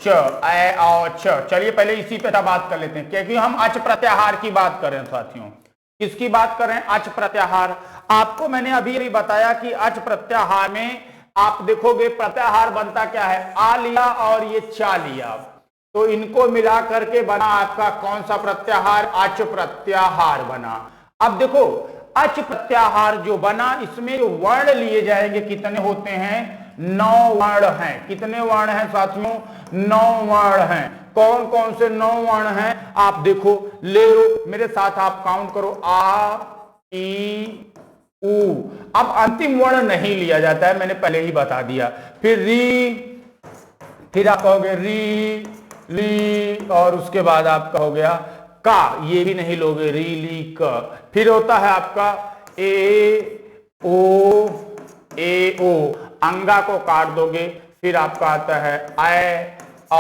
[SPEAKER 1] च। चलिए पहले इसी पे बात कर लेते हैं, क्योंकि हम अच प्रत्याहार की बात कर रहे हैं साथियों। किसकी बात कर रहे हैं? अच प्रत्याहार। आपको मैंने अभी बताया कि अच प्रत्याहार में आप देखोगे प्रत्याहार बनता क्या है? आ लिया और ये चा लिया, तो इनको मिला करके बना आपका कौन सा प्रत्याहार? अच प्रत्याहार बना। अब देखो अच प्रत्याहार जो बना, इसमें जो वर्ण लिए जाएंगे कितने होते हैं? 9 वर्ण हैं। कितने वर्ण हैं साथियों? 9 वर्ण हैं। कौन कौन से 9 वर्ण हैं? आप देखो, ले लो मेरे साथ, आप काउंट करो। आ ई उ। अब अंतिम वर्ण नहीं लिया जाता है, मैंने पहले ही बता दिया। फिर री, फिर आप कहोगे री ली, और उसके बाद आपका हो गया का, ये भी नहीं लोगे, री ली क। फिर होता है आपका ए ओ, अंगा को काट दोगे। फिर आपका आता है ऐ औ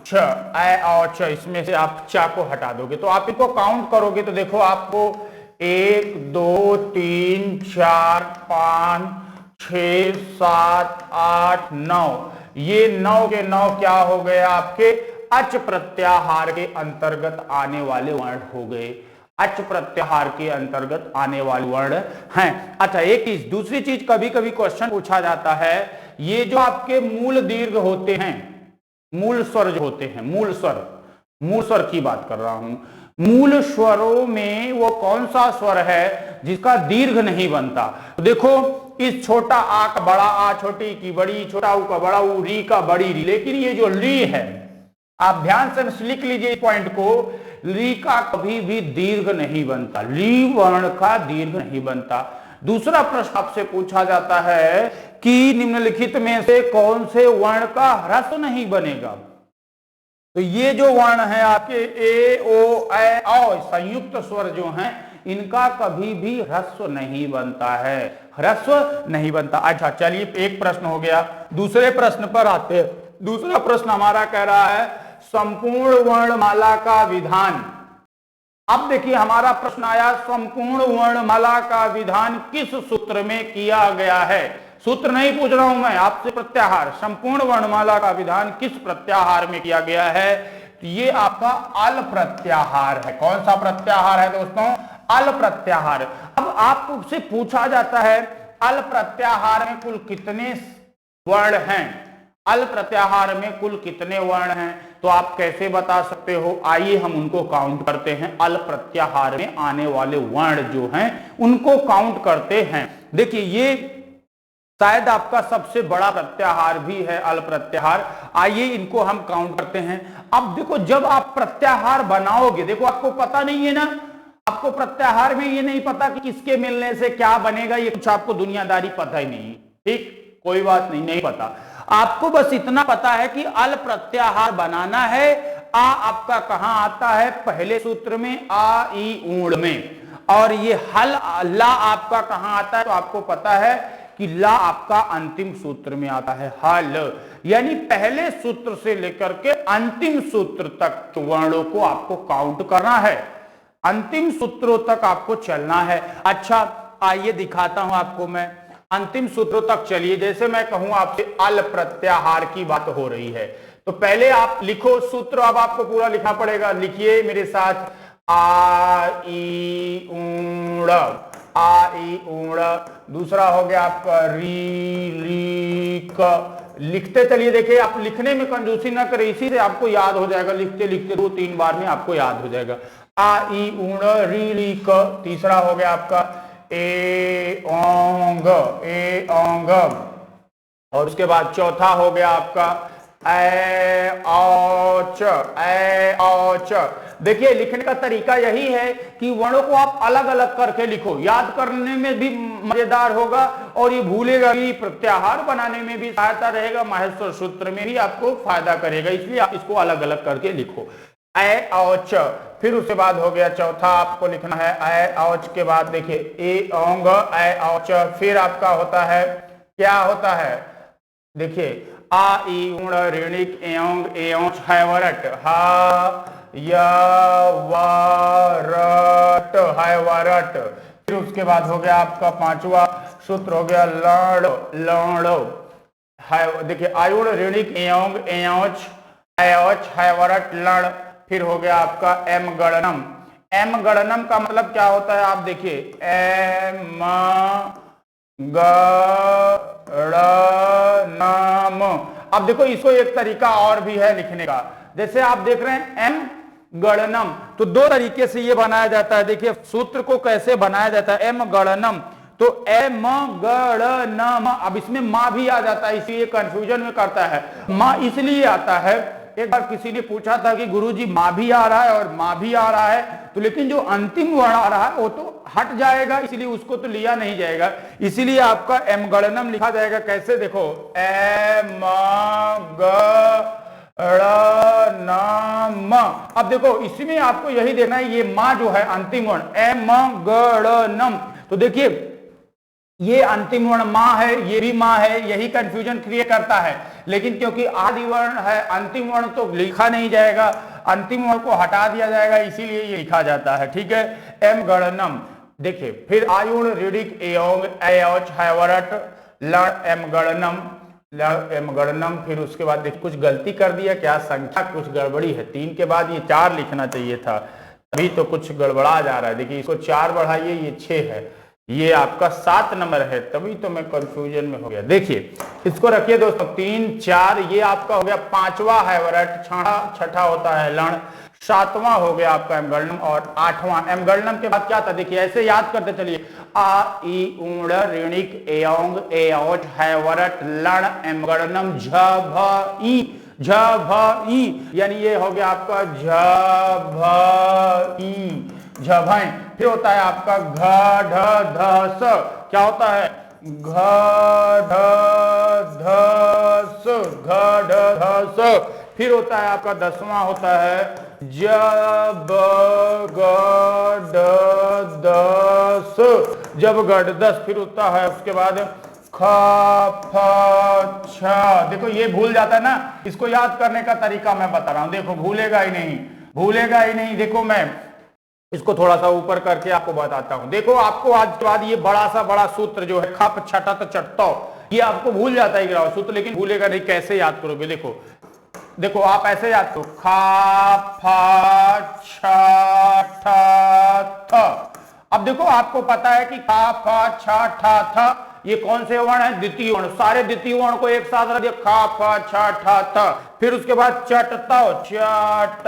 [SPEAKER 1] छ, इसमें से आप चा को हटा दोगे। तो आप इनको काउंट करोगे तो देखो आपको 1 2 3 4 5 6 7 8 9, ये 9 के 9 क्या हो गए? आपके अच प्रत्याहार के अंतर्गत आने वाले वर्ण हो गए। अच प्रत्याहार के अंतर्गत आने वाले वर्ण हैं। अच्छा एक चीज, दूसरी चीज, कभी कभी क्वेश्चन पूछा जाता है, ये जो आपके मूल दीर्घ होते हैं, मूल स्वर जो होते हैं, मूल स्वर की बात कर रहा हूं। मूल स्वरों में वो कौन सा स्वर है जिसका दीर्घ नहीं बनता? तो देखो इस छोटा आ का बड़ा आ, छोटी की बड़ी, छोटा ऊ का बड़ा ऊ, री का बड़ी री, लेकिन ये जो ली है, आप ध्यान से लिख लीजिए इस पॉइंट को, ली का कभी भी दीर्घ नहीं बनता, ली वर्ण का दीर्घ नहीं बनता। दूसरा प्रश्न आपसे पूछा जाता है कि निम्नलिखित में से कौन से वर्ण का ह्रस्व नहीं बनेगा? तो ये जो वर्ण है आपके ए ओ ऐ औ, संयुक्त स्वर जो हैं, इनका कभी भी ह्रस्व नहीं बनता है, ह्रस्व नहीं बनता। अच्छा चलिए एक प्रश्न हो गया, दूसरे प्रश्न पर आते हैं। दूसरा प्रश्न हमारा कह रहा है संपूर्ण वर्णमाला का विधान। अब देखिए हमारा प्रश्न आया, संपूर्ण वर्णमाला का विधान किस सूत्र में किया गया है? सूत्र नहीं पूछ रहा हूं मैं आपसे, प्रत्याहार। संपूर्ण वर्णमाला का विधान किस प्रत्याहार में किया गया है? तो ये आपका अल प्रत्याहार है। कौन सा प्रत्याहार है दोस्तों? अल प्रत्याहार। अब आपसे पूछा जाता है अल प्रत्याहार में कुल कितने वर्ण हैं? अल प्रत्याहार में कुल कितने वर्ण हैं, तो आप कैसे बता सकते हो? आइए हम उनको काउंट करते हैं। अल प्रत्याहार में आने वाले वर्ण जो हैं उनको काउंट करते हैं। देखिए ये शायद आपका सबसे बड़ा प्रत्याहार भी है अल प्रत्याहार। आइए इनको हम काउंट करते हैं। अब देखो जब आप प्रत्याहार बनाओगे, देखो आपको पता नहीं है ना, आपको प्रत्याहार में ये नहीं पता कि किसके मिलने से क्या बनेगा, ये कुछ आपको दुनियादारी पता ही नहीं। ठीक, कोई बात नहीं, नहीं पता। आपको बस इतना पता है कि अल प्रत्याहार बनाना है। आ आपका कहां आता है? पहले सूत्र में, आ ई ऊण में। और ये हल ला आपका कहां आता है? तो आपको पता है कि ला आपका अंतिम सूत्र में आता है, हल। यानी पहले सूत्र से लेकर के अंतिम सूत्र तक वर्णों को आपको काउंट करना है, अंतिम सूत्रों तक आपको चलना है। अच्छा आइए दिखाता हूं आपको मैं अंतिम सूत्रों तक। चलिए, जैसे मैं कहूं आपसे अल प्रत्याहार की बात हो रही है, तो पहले आप लिखो सूत्र। अब आपको पूरा लिखना पड़ेगा, लिखिए मेरे साथ। आ ई ऊण, आ ई ऊण। दूसरा हो गया आपका री ली क। लिखते चलिए, देखिए आप लिखने में कंजूसी ना करें, इसी से आपको याद हो जाएगा। लिखते लिखते 2-3 बार में आपको याद हो जाएगा। आ ई ऊण री ली क। तीसरा हो गया आपका ए ओंग, ए ओंग। और उसके बाद चौथा हो गया आपका ए औच, ए औच। देखिए लिखने का तरीका यही है कि वर्णों को आप अलग अलग करके लिखो, याद करने में भी मजेदार होगा और ये भूलेगा भी, प्रत्याहार बनाने में भी सहायता रहेगा, माहेश्वर सूत्र में भी आपको फायदा करेगा, इसलिए आप इसको अलग अलग करके लिखो। ए औच, फिर उसके बाद हो गया चौथा आपको लिखना है ए औच के बाद देखिए ए औंग, ए औच। फिर आपका होता है, क्या होता है? देखिए आ ई ऊण ऋणिक एओंग एओंच हैवरट, हा या वरट, हैवरट। फिर उसके बाद हो गया आपका पांचवा सूत्र हो गया लड़, लड़। देखिए आयुण ऋणिक एओंग एओंच एओच हैवरट लड़। फिर हो गया आपका एम गणनम। एम गणनम का मतलब क्या होता है? आप देखिए एम गणनम। अब देखो इसको एक तरीका और भी है लिखने का, जैसे आप देख रहे हैं एम गणनम, तो 2 तरीके से ये बनाया जाता है। देखिए सूत्र को कैसे बनाया जाता है, एम गणनम, तो एम गणनम। अब इसमें मां भी आ जाता है, इसलिए कंफ्यूजन में करता है। मां इसलिए आता है, एक बार किसी ने पूछा था कि गुरुजी मां भी आ रहा है और मां भी आ रहा है, तो लेकिन जो अंतिम वर्ण आ रहा है वो तो हट जाएगा, इसलिए उसको तो लिया नहीं जाएगा, इसीलिए आपका एम गणनम लिखा जाएगा। कैसे? देखो एम गणनम। अब देखो इसमें आपको यही देखना है, ये मां जो है अंतिम वर्ण एम गणनम, तो देखिए ये अंतिम वर्ण मां है, ये भी मां है, यही कंफ्यूजन क्रिएट करता है। लेकिन क्योंकि आदि वर्ण है, अंतिम वर्ण तो लिखा नहीं जाएगा, अंतिम वर्ण को हटा दिया जाएगा, इसीलिए ये लिखा जाता है। ठीक है, एम गणनम। देखिए फिर आयुण ऋणिक एओंग एओच हैवरट लड़ एम गणनम, लड़ एम गणनम। फिर उसके बाद देखिए कुछ गलती कर दिया, क्या संख्या कुछ गड़बड़ी है, 3 के बाद ये 4 लिखना चाहिए था, अभी तो कुछ गड़बड़ा जा रहा है। देखिए इसको 4 बढ़ाइए, ये 6 है, ये आपका 7 नंबर है, तभी तो मैं कंफ्यूजन में हो गया। देखिए इसको रखिए दोस्तों, 3 4, ये आपका हो गया 5वां हैवरट, छठा होता है लण, 7वां हो गया आपका एम गणनम और 8वां। एम गणनम के बाद क्या था? देखिए ऐसे याद करते चलिए, आ ई ऊण ऋणिक एओंग एओच हैवरट लण एम गणनम झ भ ई, झ भ ई, यानी ये हो गया आपका झ भ ई, झभय। फिर होता है आपका घ ढ ध स, क्या होता है? घ ढ ध स, घ ढ ध स। फिर होता है आपका 10वां होता है ज ब ग ड द स, जब गढ़ 10। फिर होता है उसके बाद ख फ छ। देखो ये भूल जाता है ना, इसको याद करने का तरीका मैं बता रहा हूं, देखो भूलेगा ही नहीं, भूलेगा ही नहीं। देखो मैं इसको थोड़ा सा ऊपर करके आपको बताता हूं। देखो आपको आज के बाद ये बड़ा सूत्र जो है खप छटत चटतो, ये आपको भूल जाता है सूत्र, लेकिन भूलेगा नहीं। कैसे याद करोगे? देखो देखो आप ऐसे याद करो, खा फा छ ठ थ। अब देखो आपको पता है कि खा फा छ ठ थ ये कौन से वर्ण है? द्वितीय वर्ण। सारे द्वितीय वर्ण को एक साथ रख दिया, खा फा छा ठा था। फिर उसके बाद चटताव, चटताव,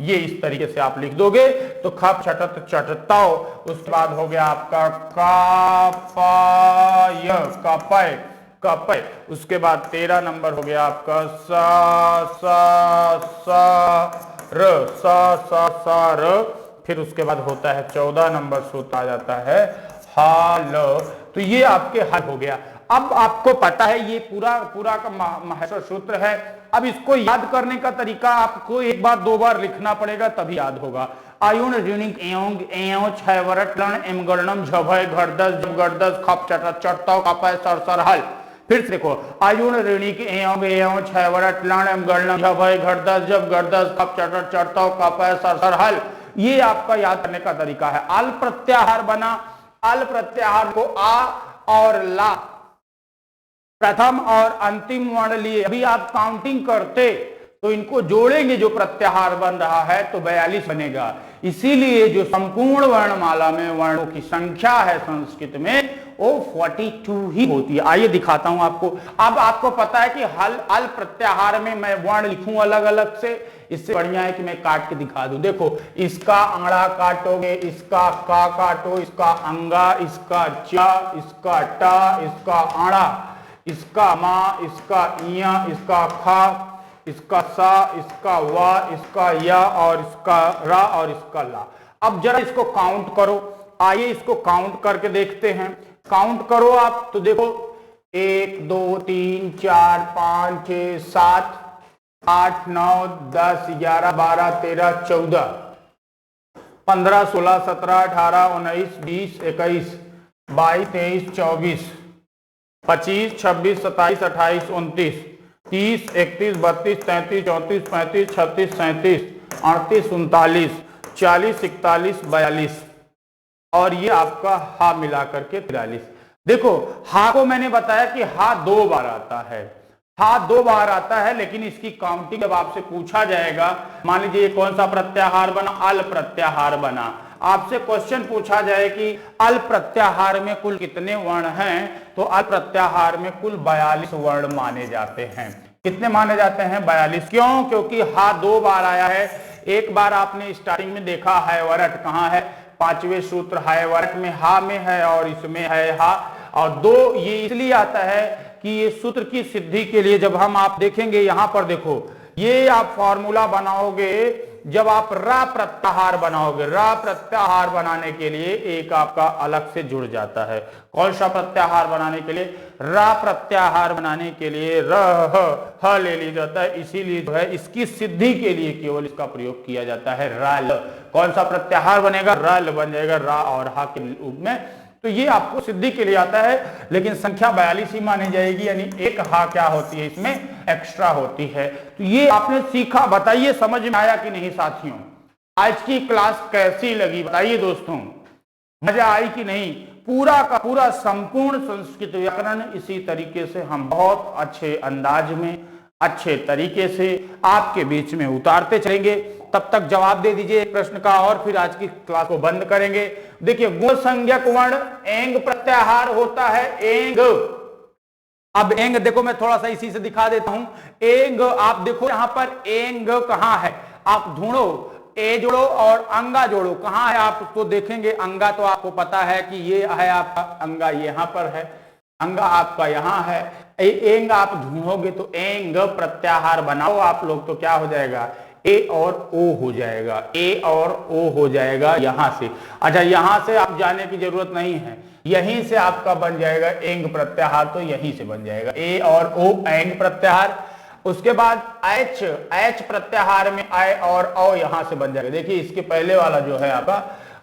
[SPEAKER 1] ये इस तरीके से आप लिख दोगे तो खप छटत चटताव। उसके बाद हो गया आपका कापाय, कपय, कपय। उसके बाद 13 नंबर हो गया आपका सा सा सा र, सा सा सा र। फिर उसके बाद होता है 14 नंबर सूत्र आ जाता है हाल। तो ये आपके हल हो गया। अब आपको पता है ये पूरा का महत्व सूत्र है। अब इसको याद करने का तरीका आपको एक बार दो बार लिखना पड़ेगा तभी याद होगा। आयुण ऋणिक एयोंग एयों छवरट लन एमगणनम झभय घरदस जब घरदस खप चट चटताव कपय सरसर हल। फिर से देखो, आयुण ऋणिक एयों एयों छवरट लन एमगणनम झभय घरदस जब घरदस खप चट चटताव कपय सरसर हल। ये आपका याद करने का तरीका है। अल प्रत्याहार बना, अल प्रत्याहार को आ और ला प्रथम और अंतिम वर्ण लिए। अभी आप काउंटिंग करते तो इनको जोड़ेंगे, जो प्रत्याहार बन रहा है तो 42 बनेगा। इसीलिए जो संपूर्ण वर्णमाला में वर्णों की संख्या है संस्कृत में वो 42 ही होती है। आइए दिखाता हूं आपको। अब आपको पता है कि अल प्रत्याहार में मैं वर्ण लिखूं अलग अलग से, इससे बढ़िया है कि मैं काट के दिखा दूं। देखो, इसका आड़ा काटोगे, इसका का काटो, इसका अंगा, इसका चा, इसका टा, इसका आड़ा, इसका मा, इसका इया, इसका खा, इसका सा, इसका वा, इसका या और इसका रा और इसका ला। अब जरा इसको काउंट करो। आइए इसको काउंट करके देखते हैं। काउंट करो आप तो देखो 1 2 3 4 5 6 7 8 9 10 11 12 13 14 15 16 17 18 19 20 21 22 23 24 25 26 27 28 29 30 31 32 33 34 35 36 37 38 39 40 41 42 और ये आपका हा मिला करके 43। देखो, हा को मैंने बताया कि हा 2 बार आता है, हा 2 बार आता है, लेकिन इसकी काउंटिंग जब आपसे पूछा जाएगा, मान लीजिए कौन सा प्रत्याहार बना? अल प्रत्याहार बना। आपसे क्वेश्चन पूछा जाए कि अल प्रत्याहार में कुल कितने वर्ण हैं, तो अल प्रत्याहार में कुल 42 वर्ण माने जाते हैं। कितने माने जाते हैं? 42। क्यों? क्योंकि हा 2 बार आया है। एक बार आपने स्टार्टिंग में देखा है वरट कहां है, 5वें सूत्र है वरट में हा में है और इसमें है हा। और 2 ये इसलिए आता है कि ये सूत्र की सिद्धि के लिए जब हम आप देखेंगे यहां पर, देखो ये आप फॉर्मूला बनाओगे जब आप रा प्रत्याहार बनाओगे। रा प्रत्याहार बनाने के लिए एक आपका अलग से जुड़ जाता है। कौन सा प्रत्याहार बनाने के लिए? रा प्रत्याहार बनाने के लिए र ह ले लिया जाता है। इसीलिए जो है इसकी सिद्धि के लिए केवल इसका प्रयोग किया जाता है राल। कौन सा प्रत्याहार बनेगा? राल बन जाएगा, रा और हा के रूप में। तो ये आपको सिद्धि के लिए आता है, लेकिन संख्या 42 ही मानी जाएगी, यानी एक हा क्या होती है इसमें एक्स्ट्रा होती है। तो ये आपने सीखा। बताइए समझ में आया कि नहीं साथियों? आज की क्लास कैसी लगी बताइए दोस्तों? मजा आई कि नहीं? पूरा का पूरा संपूर्ण संस्कृत व्याकरण इसी तरीके से हम बहुत अच्छे अंदाज में, अच्छे तरीके से आपके बीच में उतारते चलेंगे। तब तक जवाब दे दीजिए एक प्रश्न का और फिर आज की क्लास को बंद करेंगे। देखिए, गुण संज्ञक वर्ण एंग प्रत्याहार होता है। एंग, अब एंग देखो मैं थोड़ा सा इसी से दिखा देता हूं। एंग आप देखो यहां पर एंग कहां है, आप ढूंढो, ए जोड़ो और अंगा जोड़ो। कहां है आप उसको देखेंगे। अंगा तो आपको पता है कि ये है आपका अंगा, यहां पर है, अंगा आपका यहां है। एंग आप ढूंढोगे तो एंग प्रत्याहार बनाओ आप लोग तो क्या हो जाएगा? ए और ओ हो जाएगा, ए और ओ हो जाएगा यहां से। अच्छा, यहां से आप जाने की जरूरत नहीं है, यहीं से आपका बन जाएगा एंग प्रत्याहार, तो यहीं से बन जाएगा ए और ओ एंग प्रत्याहार। उसके बाद एच, एच प्रत्याहार में आई और औ यहां से बन जाएगा। देखिए इसके पहले वाला जो है आपका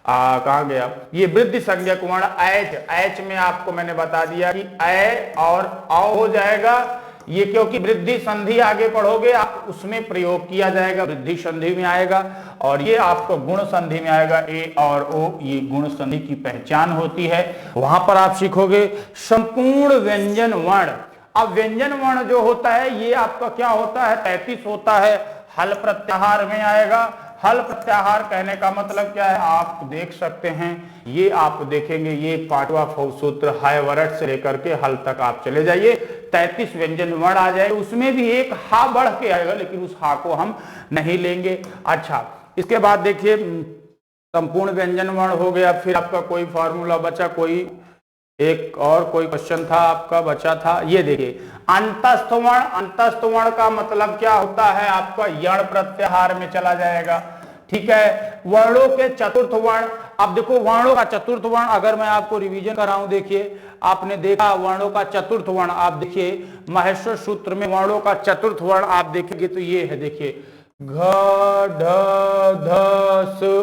[SPEAKER 1] कहां गया, ये वृद्धि संज्ञक वर्ण एच। एच में आपको मैंने बता दिया कि ए और औ हो जाएगा। ये क्योंकि वृद्धि संधि आगे पढ़ोगे आप उसमें प्रयोग किया जाएगा, वृद्धि संधि में आएगा। और ये आपको गुण संधि में आएगा, ए और ओ, ये गुण संधि की पहचान होती है। वहां पर आप सीखोगे संपूर्ण व्यंजन वर्ण। अब व्यंजन वर्ण जो होता है ये आपका क्या होता है? 33 होता है। हल प्रत्याहार में आएगा। हल प्रत्याहार कहने का मतलब क्या है, आप देख सकते हैं, ये आप देखेंगे, ये पांचवा सूत्र हायवरट से लेकर के हल तक आप चले जाइए, 33 व्यंजन वर्ण आ जाए, उसमें भी एक हा बढ़ के आएगा, लेकिन उस हा को हम नहीं लेंगे। अच्छा, इसके बाद देखिए संपूर्ण व्यंजन वर्ण हो गया, फिर आपका कोई फॉर्मूला बचा, कोई एक और कोई क्वेश्चन था आपका बचा था, ये देखिए अंतस्थ वर्ण। अंतस्थ वर्ण का मतलब क्या होता है, आपका यण प्रत्याहार में चला जाएगा, ठीक है। वर्णों के चतुर्थ वर्ण, अब देखो वर्णों का चतुर्थ वर्ण अगर मैं आपको रिवीजन कराऊं, देखिए आपने देखा वर्णों का चतुर्थ वर्ण, आप देखिए माहेश्वर सूत्र में वर्णों का चतुर्थ वर्ण आप देखेंगे तो ये है, देखिए घ ढ ध स।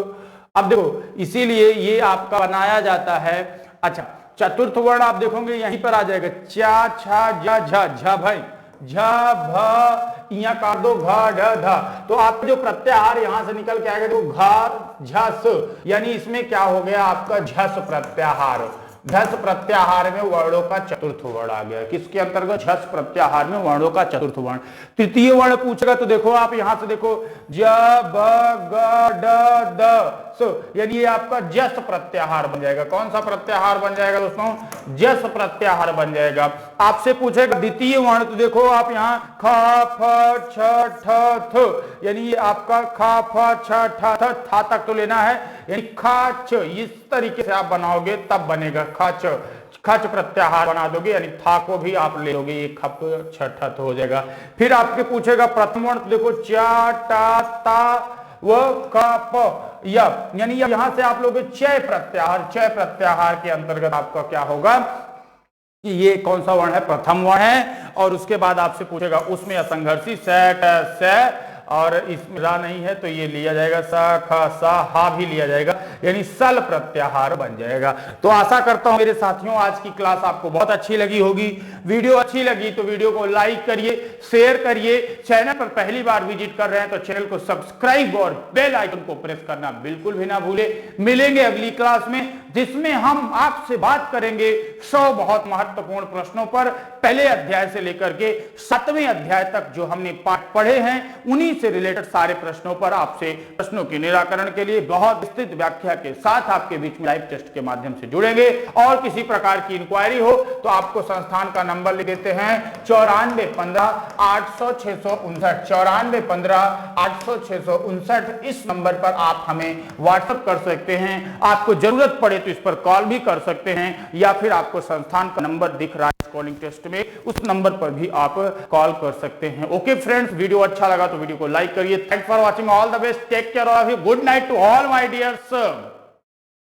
[SPEAKER 1] अब देखो इसीलिए ये आपका बनाया जाता है। अच्छा, चतुर्थ वर्ण आप देखोगे यहीं पर आ जाएगा, चा छा झा झा झा भाई, झ भ यहाँ काट दो, घ ढ ध, तो आपका जो प्रत्याहार यहां से निकल के आएगा तो घ झस, यानी इसमें क्या हो गया आपका झस प्रत्याहार। झस प्रत्याहार में वर्णों का चतुर्थ वर्ण आ गया, किसके अंतर्गत, झस प्रत्याहार में वर्णों का चतुर्थ वर्ण। तृतीय वर्ण पूछेगा तो देखो आप यहां से देखो, ज ब ग ड द स, यानी ये आपका जस प्रत्याहार बन जाएगा। कौन सा प्रत्याहार बन जाएगा दोस्तों, जस प्रत्याहार बन जाएगा। आपसे पूछेगा द्वितीय वर्ण तो देखो आप यहाँ ख फ छ ठ थ, यानी ये आपका ख फ छ ठ थ, था तक तो लेना है, यानी ख छ, इस तरीके से आप बनाओगे तब बनेगा खच, खच प्रत्याहार बना दोगे, यानी था को भी आप ले लोगे, ये खप छठ हो जाएगा। फिर आपके पूछेगा प्रथम वर्ण, देखो चा टा ता व क प य, यानी यहां से आप लोग चय प्रत्याहार, चय प्रत्याहार के अंतर्गत आपका क्या होगा कि ये कौन सा वर्ण है, प्रथम वर्ण है। और उसके बाद आपसे पूछेगा उसमें असंघर्षी से, और इसमें रा नहीं है तो ये लिया जाएगा स ख सा, हा भी लिया जाएगा, यानी सल प्रत्याहार बन जाएगा। तो आशा करता हूं मेरे साथियों आज की क्लास आपको बहुत अच्छी लगी होगी। वीडियो अच्छी लगी तो वीडियो को लाइक करिए, शेयर करिए, चैनल पर पहली बार विजिट कर रहे हैं तो चैनल को सब्सक्राइब और बेल आइकन को प्रेस करना बिल्कुल भी ना भूले। मिलेंगे अगली क्लास में जिसमें हम आपसे बात करेंगे 100 बहुत महत्वपूर्ण प्रश्नों पर, पहले अध्याय से लेकर के 7वें अध्याय तक जो हमने पाठ पढ़े हैं उन्हीं से रिलेटेड सारे प्रश्नों पर आपसे प्रश्नों के निराकरण के लिए बहुत विस्तृत व्याख्या के साथ आपके बीच में लाइव टेस्ट के माध्यम से जुड़ेंगे। और किसी प्रकार की इंक्वायरी हो तो आपको संस्थान का नंबर लिख देते हैं 9415 800 659, 9415 800 659। इस नंबर पर आप हमें व्हाट्सएप कर सकते हैं, आपको जरूरत पड़े तो इस पर कॉल भी कर सकते हैं, या फिर आपको संस्थान का नंबर दिख रहा है कॉलिंग टेस्ट में, उस नंबर पर भी आप कॉल कर सकते हैं। ओके फ्रेंड्स, वीडियो अच्छा लगा तो वीडियो को लाइक करिए। Thanks for watching, all the best, take care of you, good night to all my dear sir.